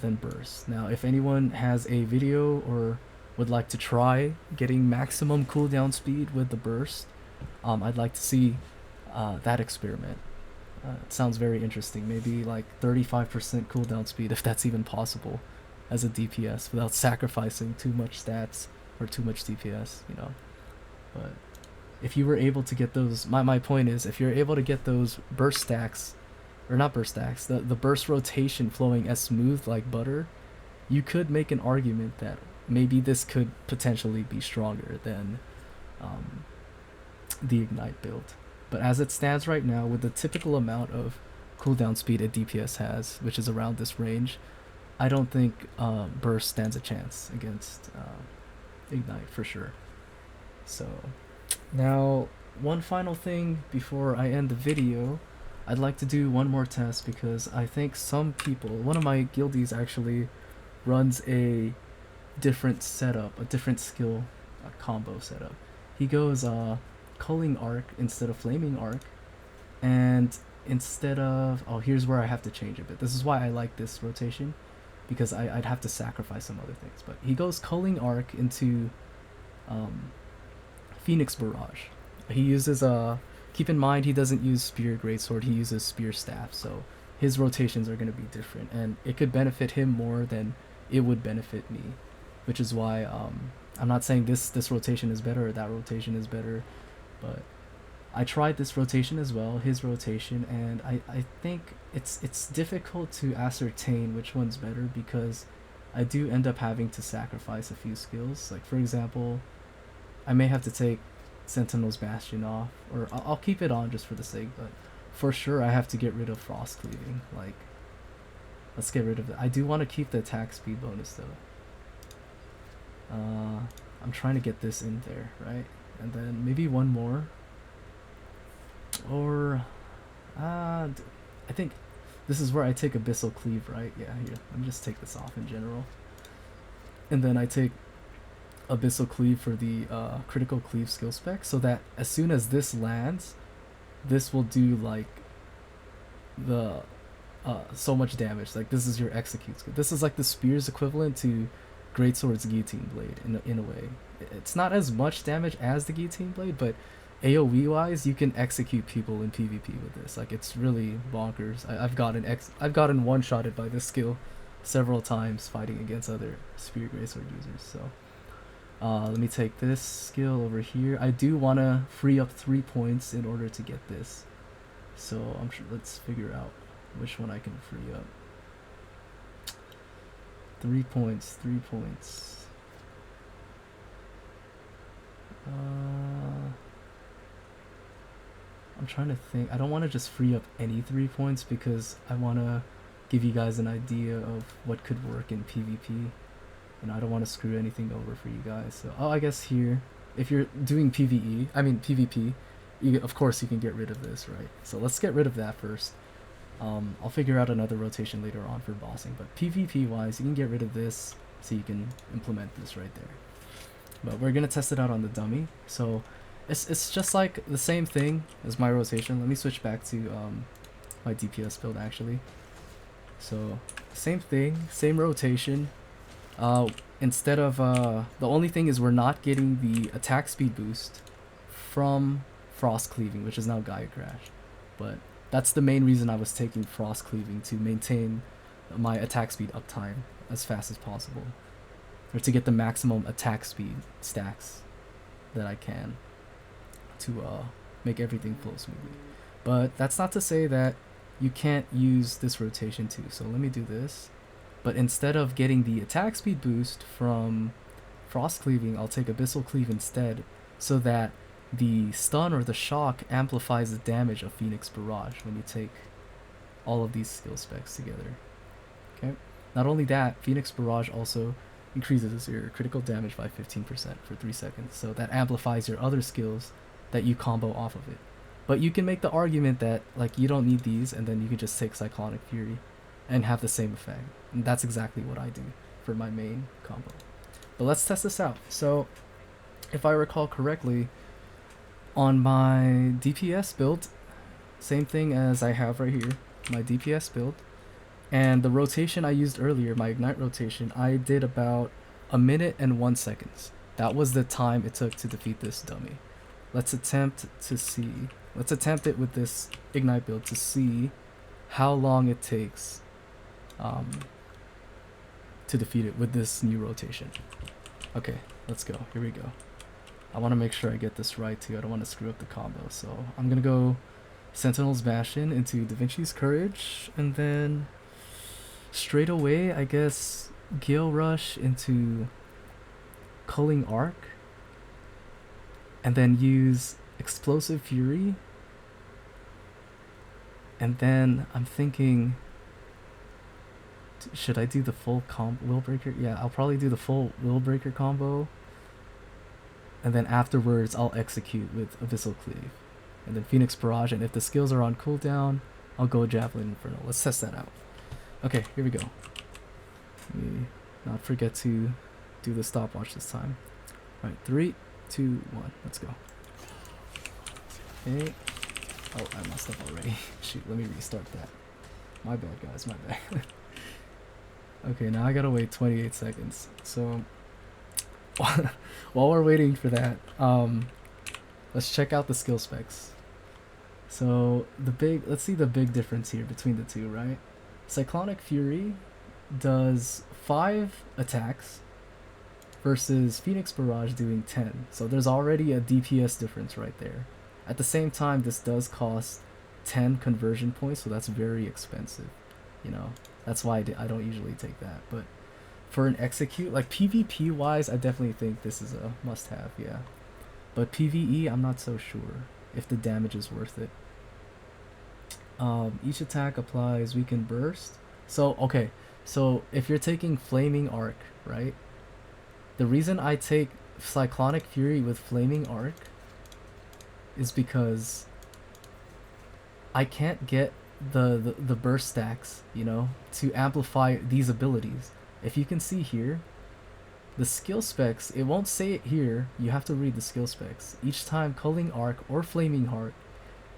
than Burst. Now, if anyone has a video or would like to try getting maximum cooldown speed with the Burst, I'd like to see that experiment. It sounds very interesting. Maybe like 35% cooldown speed, if that's even possible, as a DPS without sacrificing too much stats or too much DPS, you know. But if you were able to get those, my point is, if you're able to get those burst stacks, or not burst stacks, the burst rotation flowing as smooth like butter, you could make an argument that maybe this could potentially be stronger than the Ignite build. But as it stands right now, with the typical amount of cooldown speed a DPS has, which is around this range, I don't think burst stands a chance against Ignite for sure. So now, one final thing before I end the video, I'd like to do one more test because I think some people, one of my guildies actually runs a different setup, a different skill combo setup. He goes Culling Arc instead of Flaming Arc, and instead of, oh, here's where I have to change a bit. This is why I like this rotation, because I'd have to sacrifice some other things. But he goes Culling Arc into Phoenix Barrage. He uses keep in mind he doesn't use Spear Greatsword, he uses Spear Staff, so his rotations are going to be different, and it could benefit him more than it would benefit me, which is why I'm not saying this rotation is better or that rotation is better, but I tried this rotation as well, his rotation, and I think it's difficult to ascertain which one's better because I do end up having to sacrifice a few skills. Like for example, I may have to take Sentinel's Bastion off, or I'll keep it on just for the sake, but for sure I have to get rid of Frost Cleaving. Like, let's get rid of it. I do want to keep the attack speed bonus though. I'm trying to get this in there, right? And then maybe one more. Or, I think this is where I take Abyssal Cleave, right? Yeah, here. Let me just take this off in general. And then I take Abyssal Cleave for the critical cleave skill spec, so that as soon as this lands, this will do like the so much damage. Like this is your execute skill. This is like the spear's equivalent to Greatsword's guillotine blade in a way. It's not as much damage as the guillotine blade, but AoE wise, you can execute people in PvP with this. Like it's really bonkers. I've gotten one shotted by this skill several times fighting against other spear greatsword users. So let me take this skill over here. I do want to free up 3 points in order to get this. So I'm sure, let's figure out which one I can free up. 3 points, 3 points. I'm trying to think. I don't want to just free up any 3 points because I want to give you guys an idea of what could work in PvP. And I don't want to screw anything over for you guys. So, I guess here, if you're doing PvP, of course you can get rid of this, right? So let's get rid of that first. I'll figure out another rotation later on for bossing, but PvP wise, you can get rid of this so you can implement this right there. But we're gonna test it out on the dummy. So it's just like the same thing as my rotation. Let me switch back to my DPS build actually. So same thing, same rotation. Instead of the only thing is we're not getting the attack speed boost from frost cleaving, which is now Gaia Crash, but that's the main reason I was taking frost cleaving, to maintain my attack speed uptime as fast as possible, or to get the maximum attack speed stacks that I can to make everything flow smoothly. But that's not to say that you can't use this rotation too. So let me do this. But instead of getting the attack speed boost from frost cleaving, I'll take abyssal cleave instead, so that the stun or the shock amplifies the damage of Phoenix Barrage when you take all of these skill specs together. Okay. Not only that, Phoenix Barrage also increases your critical damage by 15% for 3 seconds, so that amplifies your other skills that you combo off of it. But you can make the argument that like you don't need these, and then you can just take Cyclonic Fury and have the same effect. And that's exactly what I do for my main combo. But let's test this out. So if I recall correctly, on my DPS build, same thing as I have right here, my DPS build, and the rotation I used earlier, my ignite rotation, I did about 1 minute and 1 second. That was the time it took to defeat this dummy. Let's attempt it with this ignite build to see how long it takes to defeat it with this new rotation. Okay, let's go. Here we go. I want to make sure I get this right too. I don't want to screw up the combo. So I'm gonna go Sentinel's Bastion into Da Vinci's Courage, and then straight away I guess Gale Rush into Culling Arc, and then use Explosive Fury, and then I'm thinking, should I do the full Will Breaker? Yeah, I'll probably do the full Will Breaker combo, and then afterwards I'll execute with Abyssal Cleave, and then Phoenix Barrage, and if the skills are on cooldown, I'll go Javelin Inferno. Let's test that out. Okay, here we go. Let me not forget to do the stopwatch this time. Alright, 3, 2, 1, let's go. Okay. Oh, I messed up already. Shoot, let me restart that. My bad, guys, my bad. Okay, now I gotta wait 28 seconds. So, while we're waiting for that, let's check out the skill specs. So, let's see the big difference here between the two, right? Cyclonic Fury does 5 attacks versus Phoenix Barrage doing 10. So there's already a DPS difference right there. At the same time, this does cost 10 conversion points, so that's very expensive. You know, that's why I don't usually take that. But for an execute, like PvP wise, I definitely think this is a must-have, yeah. But PvE, I'm not so sure if the damage is worth it. Each attack applies Weaken Burst. So, okay, so if you're taking Flaming Arc, right? The reason I take Cyclonic Fury with Flaming Arc is because I can't get the burst stacks, you know, to amplify these abilities. If you can see here, the skill specs, it won't say it here, you have to read the skill specs. Each time Culling Arc or Flaming Heart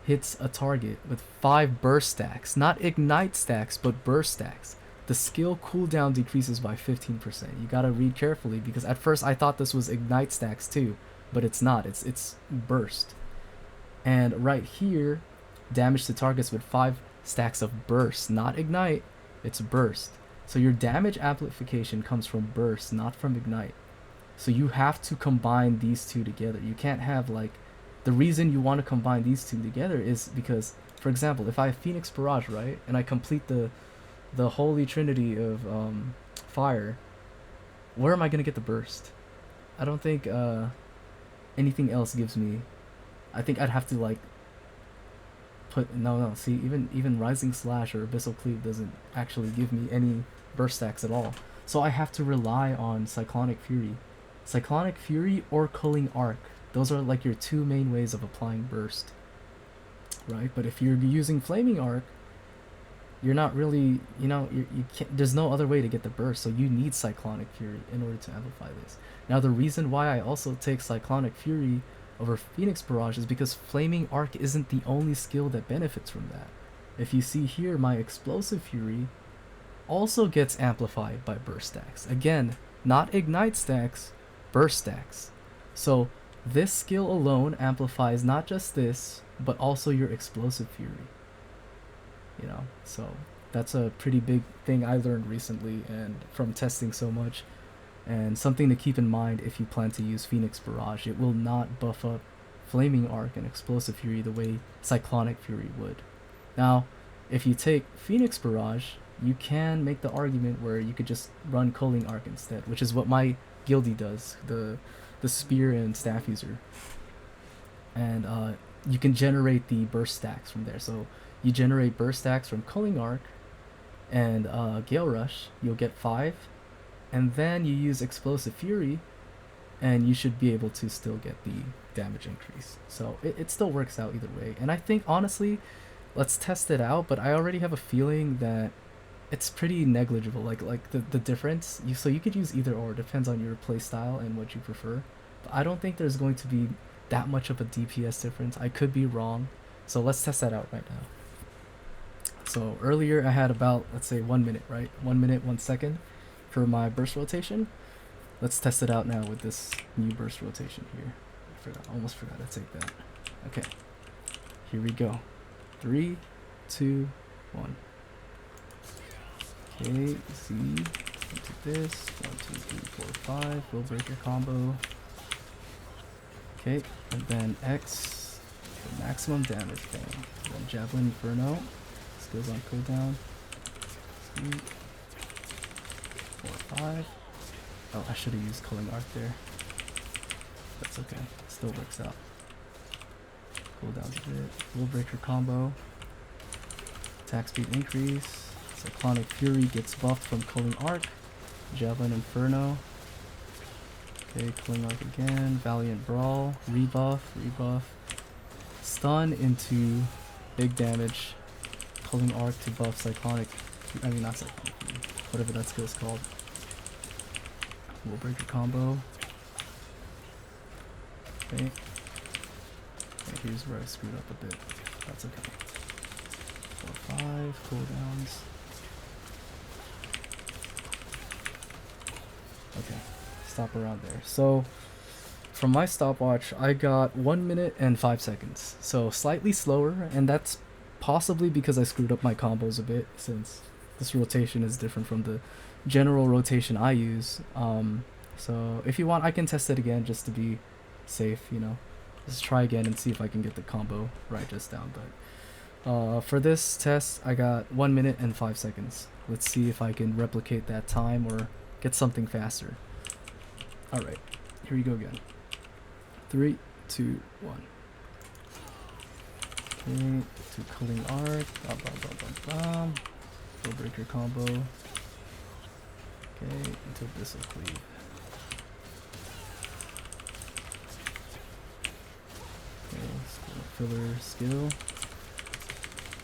hits a target with 5 burst stacks, not ignite stacks, but burst stacks, the skill cooldown decreases by 15%. You gotta read carefully, because at first I thought this was ignite stacks too, but it's not. It's burst. And right here, damage to targets with 5 stacks of burst, not ignite, it's burst. So your damage amplification comes from burst, not from ignite. So you have to combine these two together. You can't have like, the reason you want to combine these two together is because, for example, if I have Phoenix Barrage, right, and I complete the holy trinity of fire, where am I gonna get the burst? I don't think anything else gives me. I think I'd have to like put no. See, even Rising Slash or Abyssal Cleave doesn't actually give me any burst stacks at all. So I have to rely on Cyclonic Fury or Culling Arc. Those are like your two main ways of applying burst, right? But if you're using Flaming Arc, you're not really, you can't, there's no other way to get the burst, so you need Cyclonic Fury in order to amplify this. Now the reason why I also take Cyclonic Fury over Phoenix Barrage is because Flaming Arc isn't the only skill that benefits from that. If you see here, my Explosive Fury also gets amplified by burst stacks. Again, not ignite stacks, burst stacks. So this skill alone amplifies not just this, but also your Explosive Fury. So that's a pretty big thing I learned recently and from testing so much, and something to keep in mind if you plan to use Phoenix Barrage. It will not buff up Flaming Arc and Explosive Fury the way Cyclonic Fury would. Now, if you take Phoenix Barrage, you can make the argument where you could just run Culling Arc instead, which is what my guildie does, the Spear and Staff user. And you can generate the burst stacks from there. So you generate burst stacks from Culling Arc and Gale Rush, you'll get 5, and then you use Explosive Fury, and you should be able to still get the damage increase. So it still works out either way. And I think, honestly, let's test it out, but I already have a feeling that it's pretty negligible, like the difference. So you could use either or, depends on your playstyle and what you prefer. But I don't think there's going to be that much of a DPS difference. I could be wrong, so let's test that out right now. So earlier I had about, let's say, 1 minute, right? 1 minute, 1 second for my burst rotation. Let's test it out now with this new burst rotation here. Almost forgot to take that. Okay, here we go. 3, 2, 1. Okay, Z, into this. 1, 2, 3, 4, 5. Will breaker combo. Okay, and then X for maximum damage thing. Then Javelin Inferno. Goes on cooldown. 3, 4, 5. Oh, I should have used Culling Arc there. That's okay. Still works out. Cooldowns a bit. Will breaker combo. Attack speed increase. Cyclonic Fury gets buffed from Culling Arc. Javelin Inferno. Okay, Culling Arc again. Valiant Brawl. Rebuff. Stun into big damage. Culling Arc to buff Cyclonic, not Cyclonic, whatever that skill's called. Will breaker combo. Okay. And here's where I screwed up a bit. That's okay. 4, 5, cooldowns. Okay, stop around there. So, from my stopwatch, I got 1 minute and 5 seconds. So, slightly slower, and that's possibly because I screwed up my combos a bit, since this rotation is different from the general rotation I use. So if you want, I can test it again just to be safe, Just try again and see if I can get the combo right just down. But for this test, I got 1 minute and 5 seconds. Let's see if I can replicate that time or get something faster. Alright, here we go again. 3, 2, 1. Okay, to Culling Arc, Will breaker combo. Okay, into Abyssal Cleave. Okay, filler skill.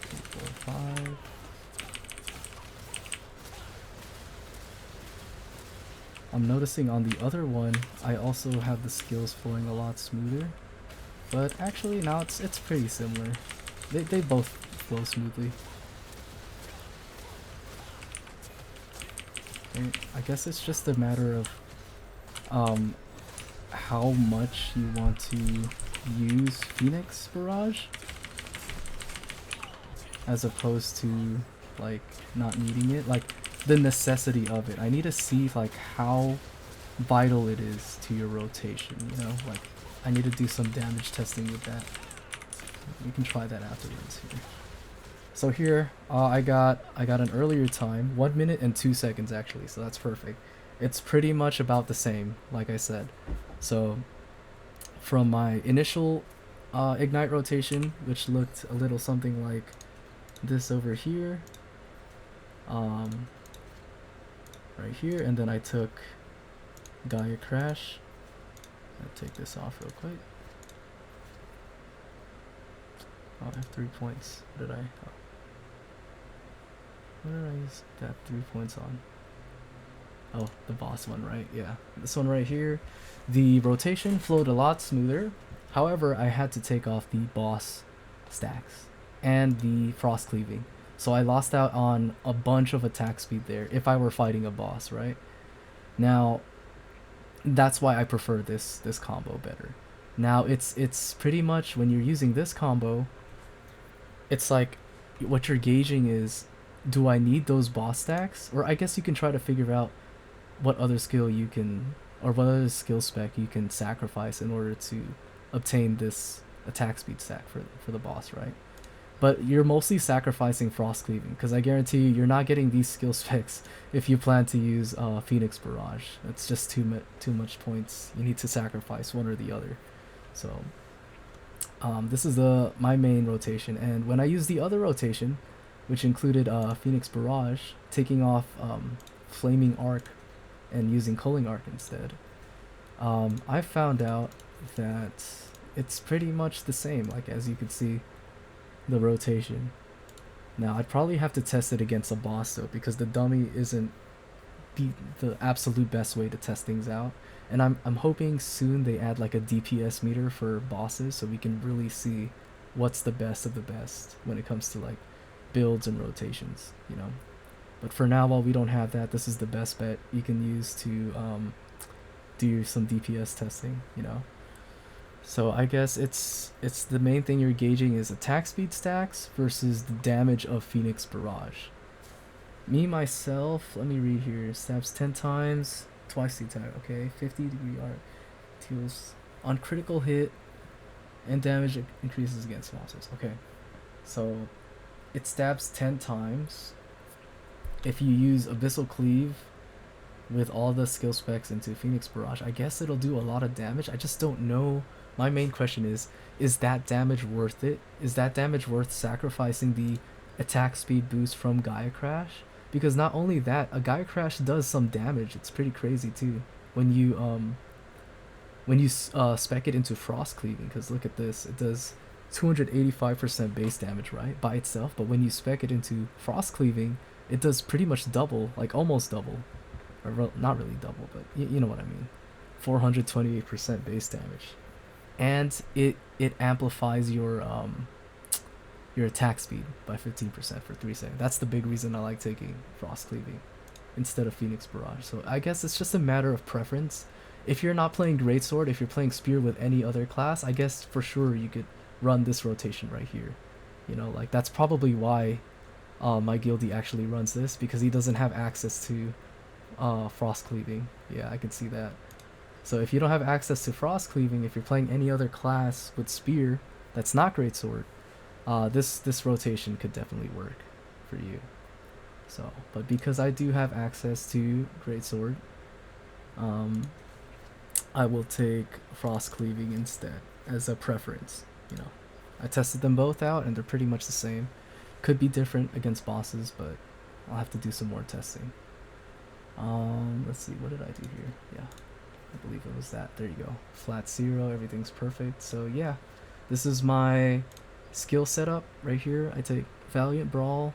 3, 4, 5. I'm noticing on the other one, I also have the skills flowing a lot smoother. But actually, now it's pretty similar. They both flow smoothly. And I guess it's just a matter of how much you want to use Phoenix Barrage as opposed to like not needing it, like the necessity of it. I need to see like how vital it is to your rotation, you know, like I need to do some damage testing with that. We can try that afterwards here. So here I got an earlier time, 1 minute and 2 seconds actually, so that's perfect. It's pretty much about the same, like I said. So from my initial ignite rotation, which looked a little something like this over here, right here, and then I took Gaia Crash. I'll take this off real quick. Oh, I have 3 points. What did I? Oh. What did I use that 3 points on? Oh, the boss one, right? Yeah, this one right here. The rotation flowed a lot smoother. However, I had to take off the boss stacks and the frost cleaving. So I lost out on a bunch of attack speed there if I were fighting a boss, right? Now, that's why I prefer this combo better. Now, it's pretty much when you're using this combo, it's like what you're gauging is, do I need those boss stacks? Or I guess you can try to figure out what other skill you can, or what other skill spec you can sacrifice in order to obtain this attack speed stack for the boss, right? But you're mostly sacrificing frost cleaving, because I guarantee you you're not getting these skill specs if you plan to use Phoenix Barrage. It's just too much points. You need to sacrifice one or the other. So this is my main rotation, and when I use the other rotation, which included Phoenix Barrage, taking off Flaming Arc and using Culling Arc instead, I found out that it's pretty much the same, like as you can see, the rotation. Now I'd probably have to test it against a boss though, because the dummy isn't the absolute best way to test things out, and I'm hoping soon they add like a DPS meter for bosses so we can really see what's the best of the best when it comes to like builds and rotations, you know. But for now, while we don't have that, this is the best bet you can use to do some DPS testing, you know. So I guess it's the main thing you're gauging is attack speed stacks versus the damage of Phoenix Barrage. Me myself, let me read here. Stabs 10 times, twice the attack. Okay, 50-degree arc deals on critical hit, and damage increases against monsters. Okay, so it stabs 10 times. If you use Abyssal Cleave with all the skill specs into Phoenix Barrage, I guess it'll do a lot of damage. I just don't know. My main question is that damage worth it? Is that damage worth sacrificing the attack speed boost from Gaia Crash? Because not only that, a Gaia Crash does some damage. It's pretty crazy too when you spec it into Frost Cleaving, because look at this, it does 285% base damage, right, by itself, but when you spec it into Frost Cleaving, it does pretty much double, like almost double, or not really double, but you know what I mean, 428% base damage, and it amplifies your attack speed by 15% for 3 seconds. That's the big reason I like taking Frost Cleaving instead of Phoenix Barrage. So I guess it's just a matter of preference. If you're not playing Greatsword, if you're playing Spear with any other class, I guess for sure you could run this rotation right here. You know, like that's probably why my guildie actually runs this, because he doesn't have access to Frost Cleaving. Yeah, I can see that. So if you don't have access to Frost Cleaving, if you're playing any other class with Spear that's not Greatsword, this rotation could definitely work for you. So, but because I do have access to Greatsword, I will take Frost Cleaving instead as a preference. You know, I tested them both out and they're pretty much the same. Could be different against bosses, but I'll have to do some more testing. Let's see, what did I do here? Yeah, I believe it was that. There you go. Flat 0, everything's perfect. So yeah, this is my skill setup right here. I take Valiant Brawl,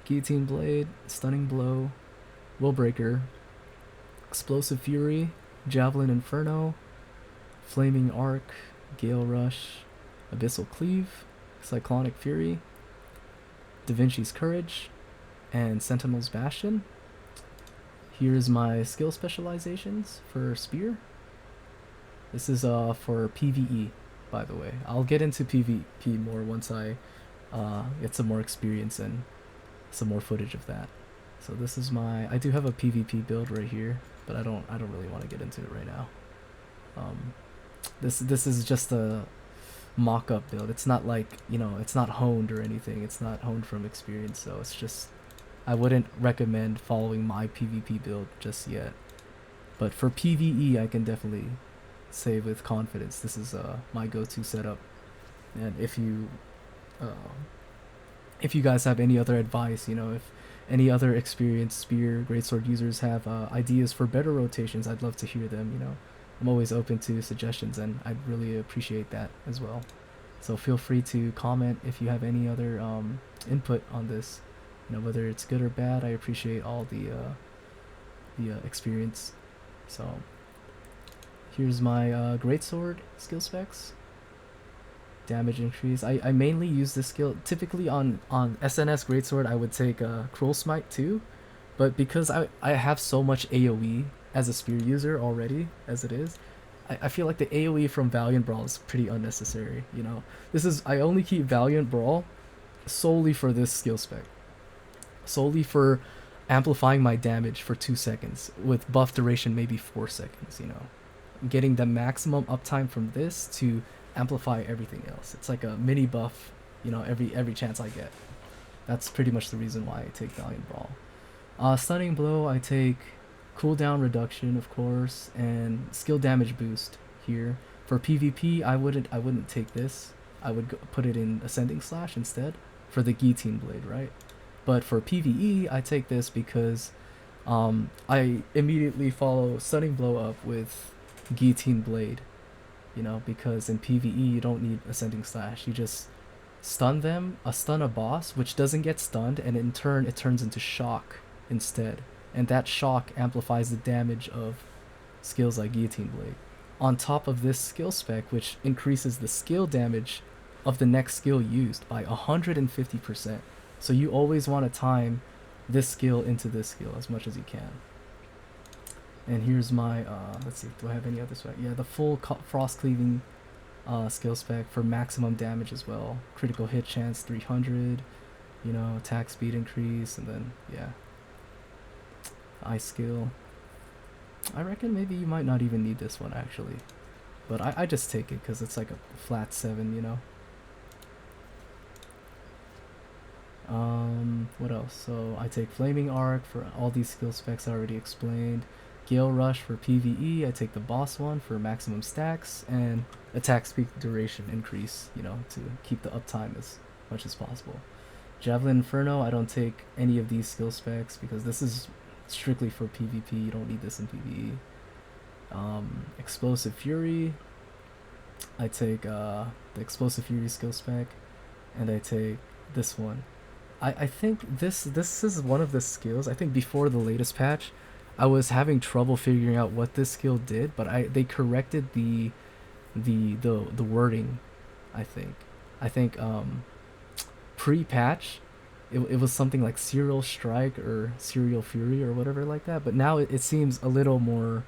Guillotine Blade, Stunning Blow, Will Breaker, Explosive Fury, Javelin Inferno, Flaming Arc, Gale Rush, Abyssal Cleave, Cyclonic Fury, Da Vinci's Courage, and Sentinel's Bastion. Here's my skill specializations for Spear. This is for PvE, by the way. I'll get into PvP more once I get some more experience and some more footage of that. So this is I do have a PvP build right here, but I don't really want to get into it right now. This is just a mock-up build. It's not like, it's not honed or anything. It's not honed from experience, so it's just, I wouldn't recommend following my PvP build just yet. But for PvE, I can definitely say with confidence this is my go-to setup. And if you guys have any other advice, if any other experienced Spear Greatsword users have ideas for better rotations, I'd love to hear them. I'm always open to suggestions, and I'd really appreciate that as well. So feel free to comment if you have any other input on this, whether it's good or bad. I appreciate all the experience. So here's my Greatsword skill specs. Damage increase. I mainly use this skill typically on SNS Greatsword. I would take Cruel Smite too, but because I have so much AoE as a Spear user already as it is, I feel like the AoE from Valiant Brawl is pretty unnecessary. I only keep Valiant Brawl solely for this skill spec, solely for amplifying my damage for 2 seconds with buff duration maybe 4 seconds. Getting the maximum uptime from this to amplify everything else. It's like a mini buff, every chance I get. That's pretty much the reason why I take Valiant Brawl. Stunning Blow, I take cooldown reduction, of course, and skill damage boost here. For PvP, I wouldn't take this. I would put it in Ascending Slash instead for the Guillotine Blade, right? But for PvE, I take this because I immediately follow Stunning Blow up with Guillotine Blade. Because in PvE you don't need Ascending Slash. You just stun them, stun a boss, which doesn't get stunned, and in turn it turns into shock instead. And that shock amplifies the damage of skills like Guillotine Blade. On top of this skill spec, which increases the skill damage of the next skill used by 150%. So you always want to time this skill into this skill as much as you can. And here's my, let's see, do I have any other spec? Yeah, the full Frost Cleaving skill spec for maximum damage as well. Critical hit chance 300, attack speed increase, and then, yeah. Ice skill. I reckon maybe you might not even need this one actually. But I just take it because it's like a flat 7, What else? So I take Flaming Arc for all these skill specs I already explained. Gale Rush for PvE, I take the boss one for maximum stacks, and attack speed duration increase, to keep the uptime as much as possible. Javelin Inferno, I don't take any of these skill specs because this is strictly for PvP. You don't need this in PvE. Explosive Fury, I take the Explosive Fury skill spec, and I take this one. I think this is one of the skills. I think before the latest patch, I was having trouble figuring out what this skill did, but they corrected the wording. I think pre-patch it was something like Serial Strike or Serial Fury or whatever like that, but now it seems a little more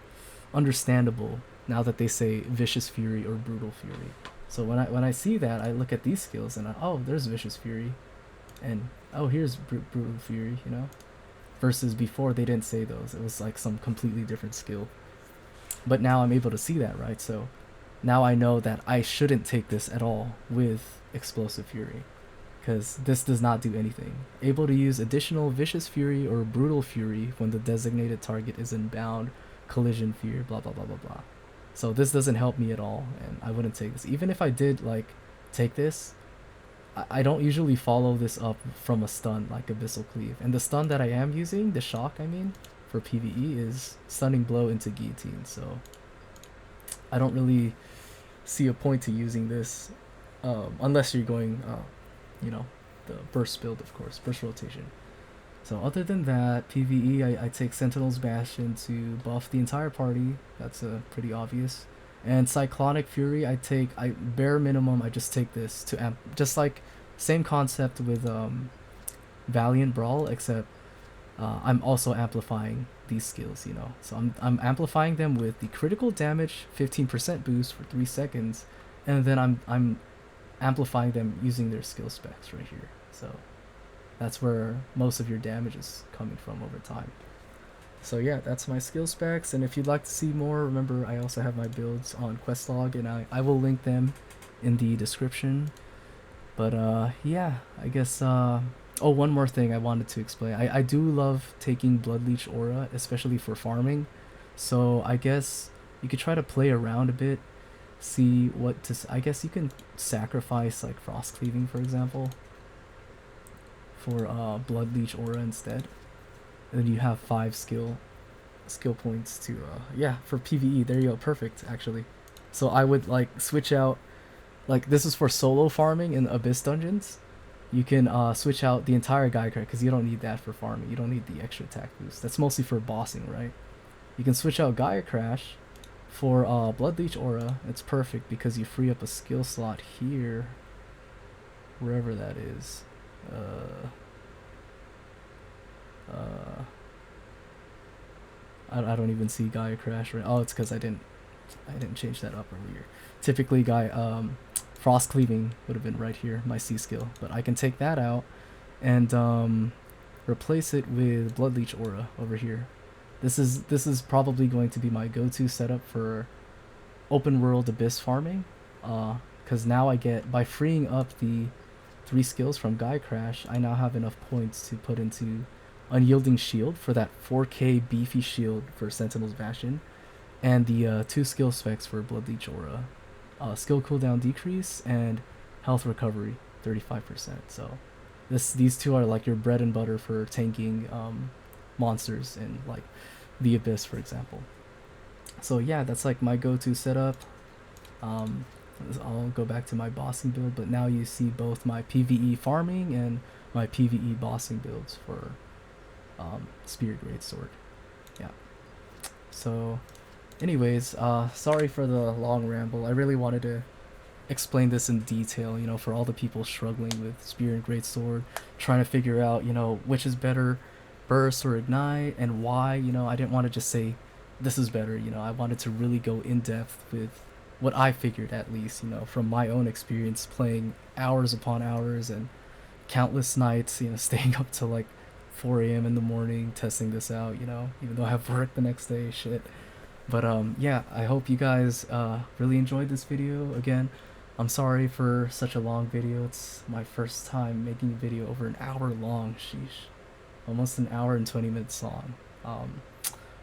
understandable now that they say Vicious Fury or Brutal Fury. So when I see that, I look at these skills and oh, there's Vicious Fury, and oh, here's Brutal Fury, versus before they didn't say those. It was like some completely different skill. But now I'm able to see that, right? So now I know that I shouldn't take this at all with Explosive Fury, because this does not do anything. Able to use additional Vicious Fury or Brutal Fury when the designated target is in bound, collision fear, blah blah blah blah blah. So this doesn't help me at all, and I wouldn't take this. Even if I did take this, I don't usually follow this up from a stun like Abyssal Cleave. And the stun that I am using, the shock I mean, for PvE is Stunning Blow into Guillotine. So I don't really see a point to using this unless you're going, the burst build, of course, burst rotation. So other than that, PvE, I take Sentinel's Bastion to buff the entire party. That's pretty obvious. And Cyclonic Fury, I bare minimum, I just take this to amp, just like same concept with Valiant Brawl, except I'm also amplifying these skills, you know. So I'm amplifying them with the critical damage 15% boost for 3 seconds, and then I'm amplifying them using their skill specs right here. So that's where most of your damage is coming from over time. So yeah, that's my skill specs, and if you'd like to see more, remember I also have my builds on Questlog, and I will link them in the description. But yeah, I guess oh, one more thing I wanted to explain. I do love taking Blood Leech Aura, especially for farming. So I guess you could try to play around a bit, see what to I guess you can sacrifice like Frost Cleaving, for example, for Blood Leech Aura instead. And then you have 5 skill points to yeah, for PvE. There you go, perfect actually. So I would like switch out, like this is for solo farming in Abyss dungeons. You can switch out the entire Gaia Crash because you don't need that for farming. You don't need the extra attack boost. That's mostly for bossing, right? You can switch out Gaia Crash for Blood Leech Aura. It's perfect because you free up a skill slot here, wherever that is. I don't even see Gaia Crash right. Oh, it's because I didn't change that up earlier. Typically, Frost Cleaving would have been right here, my C skill, but I can take that out and replace it with Blood Leech Aura over here. This is probably going to be my go-to setup for open world Abyss farming, because now I get, by freeing up the 3 skills from Gaia Crash, I now have enough points to put into Unyielding Shield for that 4k beefy shield for Sentinel's Bastion, and the 2 skill specs for Blood Leech Aura. Skill cooldown decrease and health recovery 35%. So these 2 are like your bread and butter for tanking monsters in like the Abyss, for example. So yeah, that's like my go-to setup. I'll go back to my bossing build, but now you see both my PvE farming and my PvE bossing builds for Spear Greatsword. Yeah. So anyways, sorry for the long ramble. I really wanted to explain this in detail, you know, for all the people struggling with Spear and Greatsword, trying to figure out, you know, which is better, Burst or Ignite, and why. You know, I didn't want to just say this is better, you know. I wanted to really go in depth with what I figured, at least, you know, from my own experience playing hours upon hours and countless nights, you know, staying up till like 4 a.m. in the morning testing this out, you know, even though I have work the next day, shit. But yeah, I hope you guys really enjoyed this video. Again, I'm sorry for such a long video. It's my first time making a video over an hour long. Sheesh, almost an hour and 20 minutes long.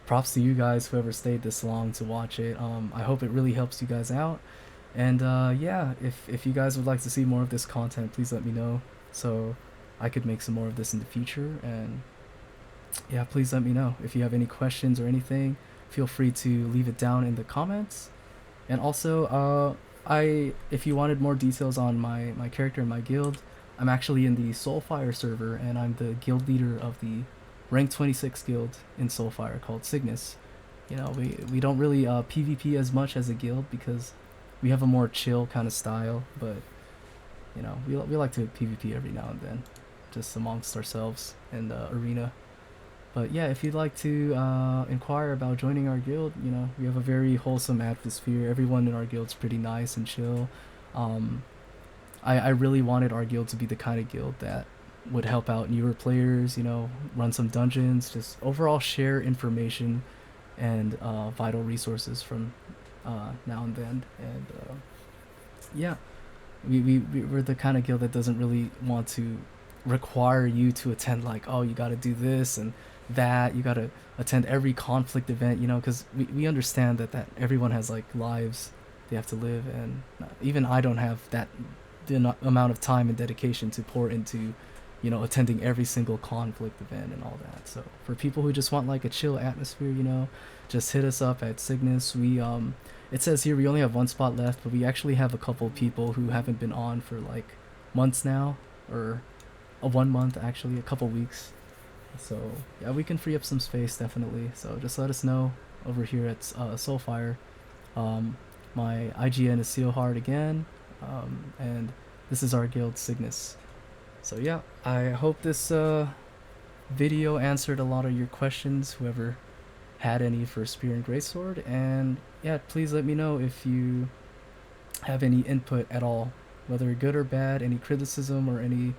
Props to you guys, whoever stayed this long to watch it. I hope it really helps you guys out. And yeah, if you guys would like to see more of this content, please let me know so I could make some more of this in the future. And yeah, please let me know if you have any questions or anything. Feel free to leave it down in the comments. And also, if you wanted more details on my character and my guild, I'm actually in the Soulfire server, and I'm the guild leader of the rank 26 guild in Soulfire called Cygnus. You know, we don't really PvP as much as a guild because we have a more chill kind of style, but you know, we like to PvP every now and then, just amongst ourselves in the arena. But yeah, if you'd like to inquire about joining our guild, you know, we have a very wholesome atmosphere. Everyone in our guild's pretty nice and chill. I really wanted our guild to be the kind of guild that would help out newer players, you know, run some dungeons, just overall share information and vital resources from now and then. And yeah, we're the kind of guild that doesn't really want to require you to attend, like, oh, you got to do this and that, you got to attend every conflict event, you know, because we understand that everyone has like lives they have to live, and even I don't have that amount of time and dedication to pour into, you know, attending every single conflict event and all that. So for people who just want like a chill atmosphere, you know, just hit us up at Cygnus. We it says here we only have 1 spot left, but we actually have a couple people who haven't been on for like months now, or 1 month actually, a couple weeks. So yeah, we can free up some space definitely. So just let us know over here at Soulfire. My IGN is Cielhart again, and this is our guild Cygnus. So yeah, I hope this video answered a lot of your questions, whoever had any for Spear and Greatsword, and yeah, please let me know if you have any input at all, whether good or bad, any criticism or any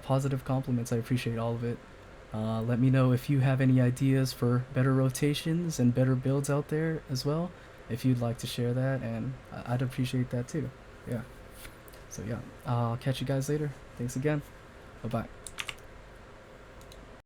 positive compliments. I appreciate all of it. Let me know if you have any ideas for better rotations and better builds out there as well, if you'd like to share that, and I'd appreciate that too. Yeah. So yeah, I'll catch you guys later. Thanks again. Bye bye.